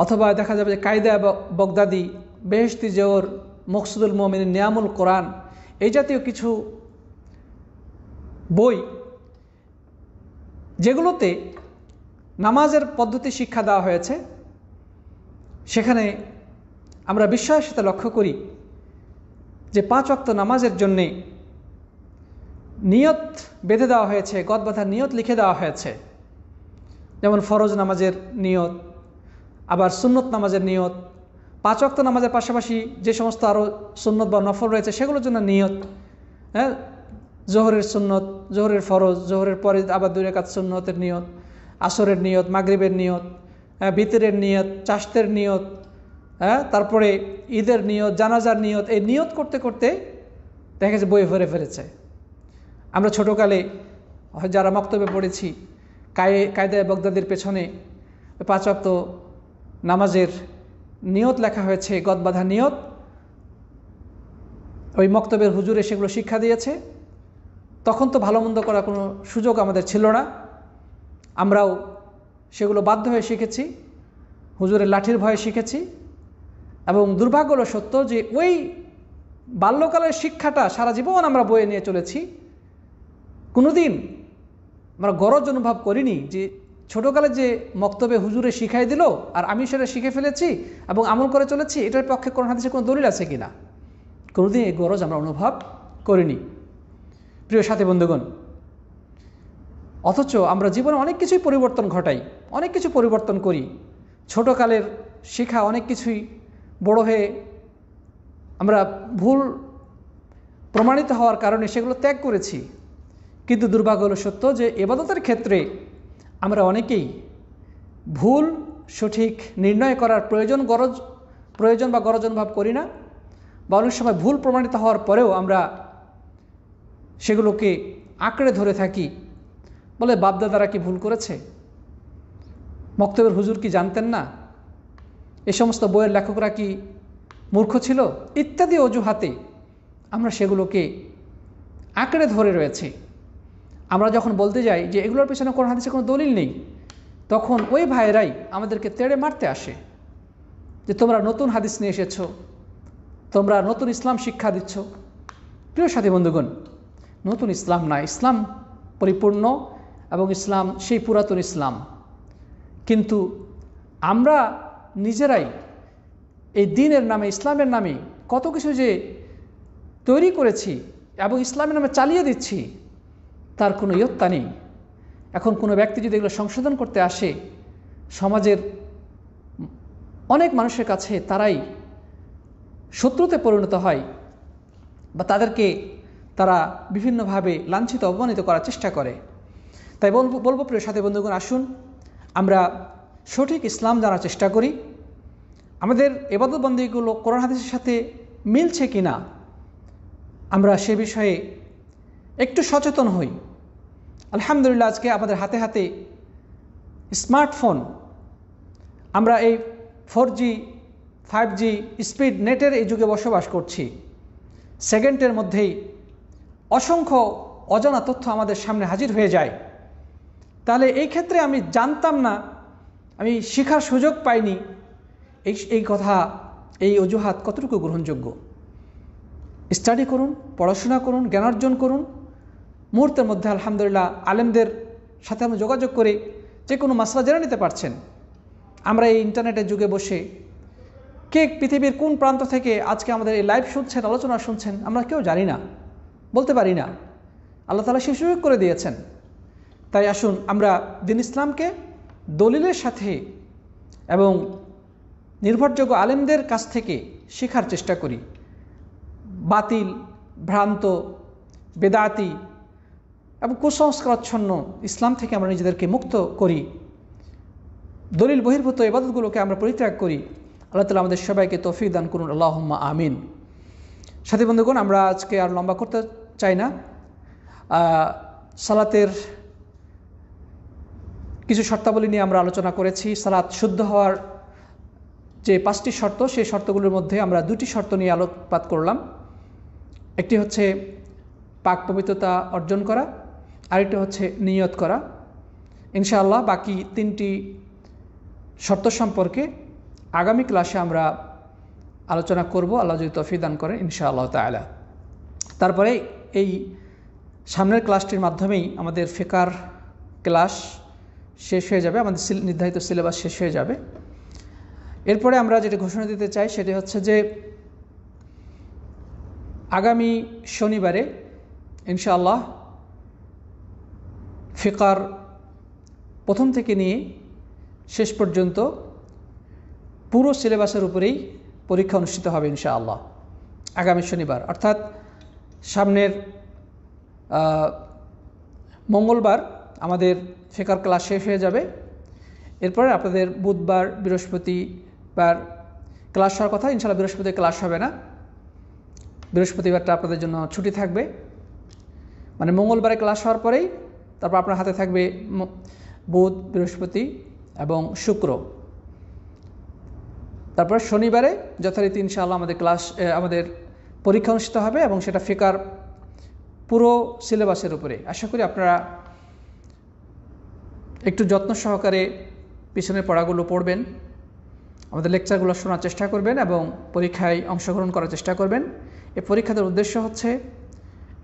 অথবা দেখা যাবে যে কায়দা বগদাদি, বেহেশতি জোহর, মকসুদুল মুমিন, নিয়ামুল কোরআন, এই জাতীয় কিছু বই, যেগুলোতে নামাজের পদ্ধতি শিক্ষা দেওয়া হয়েছে, সেখানে আমরা বিস্ময়ের সাথে লক্ষ্য করি যে 5 ওয়াক্ত নামাজের জন্যে নিয়ত বেঁধে দেওয়া হয়েছে, গদ বাঁধা নিয়ত লিখে দেওয়া হয়েছে। যেমন ফরজ নামাজের নিয়ত, আবার সুন্নত নামাজের নিয়ত, 5 ওয়াক্ত নামাজের পাশাপাশি যে সমস্ত আরও সুন্নত বা নফল রয়েছে সেগুলোর জন্য নিয়ত। হ্যাঁ, জোহরের সুন্নত, জোহরের ফরজ, জোহরের পরে আবার 2 রাকাত সুন্নতের নিয়ত, আসরের নিয়ত, মাগরিবের নিয়ত, বিতরের নিয়ত, চাশতের নিয়ত, তারপরে ঈদের নিয়ত, জানাজার নিয়ত। এই নিয়ত করতে করতে দেখা গেছে বই ভরে ফেলেছে। আমরা ছোটোকালে যারা মক্তবে পড়েছি, কায়দায়ে বগদাদির পেছনে 5 ওয়াক্ত নামাজের নিয়ত লেখা হয়েছে, গদ বাঁধা নিয়ত। ওই মক্তবের হুজুরে সেগুলো শিক্ষা দিয়েছে। তখন তো ভালো মন্দ করার কোনো সুযোগ আমাদের ছিল না, আমরাও সেগুলো বাধ্য হয়ে শিখেছি, হুজুরের লাঠির ভয়ে শিখেছি। এবং দুর্ভাগ্য হলো সত্য যে ওই বাল্যকালের শিক্ষাটা সারা জীবন আমরা বয়ে নিয়ে চলেছি। কোনোদিন আমরা গরজ অনুভব করিনি যে ছোটোকালে যে মক্তবে হুজুরে শিখাই দিল আর আমি সেটা শিখে ফেলেছি এবং আমল করে চলেছি, এটার পক্ষে কোরআন হাদিসে কোনো দলিল আছে কিনা, কোনোদিন এই গরজ আমরা অনুভব করিনি। প্রিয় সাথী বন্ধুগণ, অথচ আমরা জীবনে অনেক কিছুই পরিবর্তন ঘটাই, অনেক কিছু পরিবর্তন করি। ছোটোকালের শিখা অনেক কিছুই বড় হয়ে আমরা ভুল প্রমাণিত হওয়ার কারণে সেগুলো ত্যাগ করেছি। কিন্তু দুর্ভাগ্য হলো সত্য যে ইবাদতের ক্ষেত্রে আমরা অনেকেই ভুল সঠিক নির্ণয় করার প্রয়োজন বা গরজ অনুভব করি না, বা অনেক সময় ভুল প্রমাণিত হওয়ার পরেও আমরা সেগুলোকে আঁকড়ে ধরে থাকি। বলে বাপদাদারা কি ভুল করেছে, মক্তবের হুজুর কি জানতেন না, এ সমস্ত বইয়ের লেখকরা কি মূর্খ ছিল, ইত্যাদি অজুহাতে আমরা সেগুলোকে আঁকড়ে ধরে রয়েছি। আমরা যখন বলতে যাই যে এগুলোর পেছনে কোরআন হাদিসে কোনো দলিল নেই, তখন ওই ভাইয়েরাই আমাদেরকে তেড়ে মারতে আসে যে তোমরা নতুন হাদিস নিয়ে এসেছো, তোমরা নতুন ইসলাম শিক্ষা দিচ্ছ। প্রিয় সাথী বন্ধুগণ, নতুন ইসলাম না, ইসলাম পরিপূর্ণ এবং ইসলাম সেই পুরাতন ইসলাম। কিন্তু আমরা নিজেরাই এই দ্বীনের নামে, ইসলামের নামে কত কিছু যে তৈরি করেছি এবং ইসলামের নামে চালিয়ে দিচ্ছি, তার কোনো ইয়ত্তা নেই। এখন কোনো ব্যক্তি যদি এগুলো সংশোধন করতে আসে, সমাজের অনেক মানুষের কাছে তারাই শত্রুতে পরিণত হয়, বা তারা বিভিন্নভাবে লাঞ্ছিত, অপমানিত করার চেষ্টা করে। তাই বলবো প্রিয় সাথী বন্ধুগণ, আসুন আমরা সঠিক ইসলাম জানার চেষ্টা করি। আমাদের ইবাদত বন্দেগীগুলো কোরআন হাদিসের সাথে মিলছে কিনা আমরা সে বিষয়ে একটু সচেতন হই। আলহামদুলিল্লাহ, আজকে আমাদের হাতে হাতে স্মার্টফোন, আমরা এই 4G 5G স্পিড নেটের এই যুগে বসবাস করছি। সেকেন্ডের মধ্যেই অসংখ্য অজানা তথ্য আমাদের সামনে হাজির হয়ে যায়, তাহলে এই ক্ষেত্রে আমি জানতাম না, আমি শেখার সুযোগ পাইনি, এই কথা, এই অজুহাত কতটুকু গ্রহণযোগ্য? স্টাডি করুন, পড়াশোনা করুন, জ্ঞান অর্জন করুন। মুহূর্তের মধ্যে আলহামদুলিল্লাহ আলেমদের সাথে আমরা যোগাযোগ করে যে কোনো মাসলা জেনে নিতে পারছেন। আমরা এই ইন্টারনেটের যুগে বসে কে পৃথিবীর কোন প্রান্ত থেকে আজকে আমাদের এই লাইভ শুনছেন, আলোচনা শুনছেন, আমরা কেউ জানি না, বলতে পারি না। আল্লাহ তাআলা সেই সুযোগ করে দিয়েছেন। তাই আসুন আমরা দ্বীন ইসলামকে দলিলের সাথে এবং নির্ভরযোগ্য আলেমদের কাছ থেকে শেখার চেষ্টা করি। বাতিল, ভ্রান্ত, বেদাতি এবং কুসংস্কারাচ্ছন্ন ইসলাম থেকে আমরা নিজেদেরকে মুক্ত করি। দলিল বহির্ভূত ইবাদতগুলোকে আমরা পরিত্যাগ করি। আল্লাহ তাআলা আমাদের সবাইকে তৌফিক দান করুন, আল্লাহুম্মা আমিন। সাথী বন্ধুগণ, আমরা আজকে আর লম্বা করতে চাই না। সালাতের কিছু শর্তাবলী নিয়ে আমরা আলোচনা করেছি। সালাত শুদ্ধ হওয়ার যে 5টি শর্ত, সেই শর্তগুলোর মধ্যে আমরা 2টি শর্ত নিয়ে আলোকপাত করলাম। একটি হচ্ছে পাক পবিত্রতা অর্জন করা, আরেকটি হচ্ছে নিয়ত করা। ইনশাআল্লাহ বাকি 3টি শর্ত সম্পর্কে আগামী ক্লাসে আমরা আলোচনা করব, আল্লাহ যদি তৌফিক দান করেন ইনশাআল্লাহ তাআলা। তারপরে এই সামনের ক্লাসটির মাধ্যমেই আমাদের ফিকহের ক্লাস শেষ হয়ে যাবে, আমাদের নির্ধারিত সিলেবাস শেষ হয়ে যাবে। এরপরে আমরা যেটা ঘোষণা দিতে চাই সেটি হচ্ছে যে আগামী শনিবারে ইনশাআল্লাহ ফিকহের প্রথম থেকে নিয়ে শেষ পর্যন্ত পুরো সিলেবাসের উপরেই পরীক্ষা অনুষ্ঠিত হবে ইনশাআল্লাহ আগামী শনিবার, অর্থাৎ সামনের মঙ্গলবার আমাদের ফিকহের ক্লাস শেষ হয়ে যাবে। এরপরে আপনাদের বুধবার, বৃহস্পতিবার ক্লাস হওয়ার কথা। ইনশাআল্লাহ বৃহস্পতি ক্লাস হবে না, বৃহস্পতিবারটা আপনাদের জন্য ছুটি থাকবে। মানে মঙ্গলবারে ক্লাস হওয়ার পরেই তারপর আপনার হাতে থাকবে বুধ, বৃহস্পতি এবং শুক্র। তারপর শনিবারে যথারীতি ইনশাআল্লাহ আমাদের পরীক্ষা অনুষ্ঠিত হবে এবং সেটা ফিকহের পুরো সিলেবাসের উপরে। আশা করি আপনারা একটু যত্ন সহকারে পিছনের পড়াগুলো পড়বেন, আমাদের লেকচারগুলো শোনার চেষ্টা করবেন এবং পরীক্ষায় অংশগ্রহণ করার চেষ্টা করবেন। এই পরীক্ষার উদ্দেশ্য হচ্ছে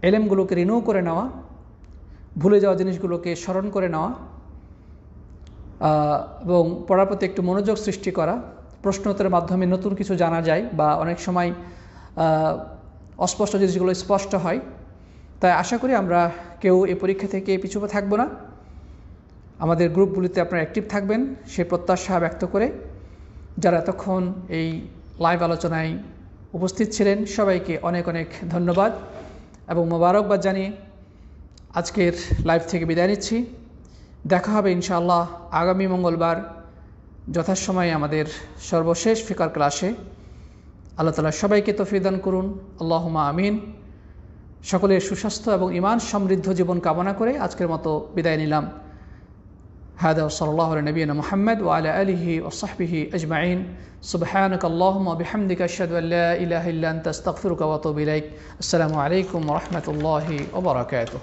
এলেমগুলোকে রিনিউ করে নেওয়া, ভুলে যাওয়া জিনিসগুলোকে স্মরণ করে নেওয়া এবং পড়ার প্রতি একটু মনোযোগ সৃষ্টি করা। প্রশ্নোত্তরের মাধ্যমে নতুন কিছু জানা যায় বা অনেক সময় অস্পষ্ট জিনিসগুলো স্পষ্ট হয়। তাই আশা করি আমরা কেউ এই পরীক্ষা থেকে পিছুপা থাকব না। আমাদের গ্রুপগুলিতে আপনারা অ্যাক্টিভ থাকবেন সে প্রত্যাশা ব্যক্ত করে যারা এতক্ষণ এই লাইভ আলোচনায় উপস্থিত ছিলেন সবাইকে অনেক অনেক ধন্যবাদ এবং মোবারকবাদ জানিয়ে আজকের লাইভ থেকে বিদায় নিচ্ছি। দেখা হবে ইনশাআল্লাহ আগামী মঙ্গলবার যথাসময়ে আমাদের সর্বশেষ ফিকহের ক্লাসে। আল্লাহ তাআলা সবাইকে তৌফিক দান করুন, আল্লাহুম্মা আমিন। সকলের সুস্বাস্থ্য এবং ঈমান সমৃদ্ধ জীবন কামনা করে আজকের মতো বিদায় নিলাম। هذا وصلى الله على نبينا محمد وعلى آله وصحبه أجمعين. سبحانك اللهم وبحمدك أشهد أن لا إله إلا أنت أستغفرك وأتوب إليك. السلام عليكم ورحمة الله وبركاته.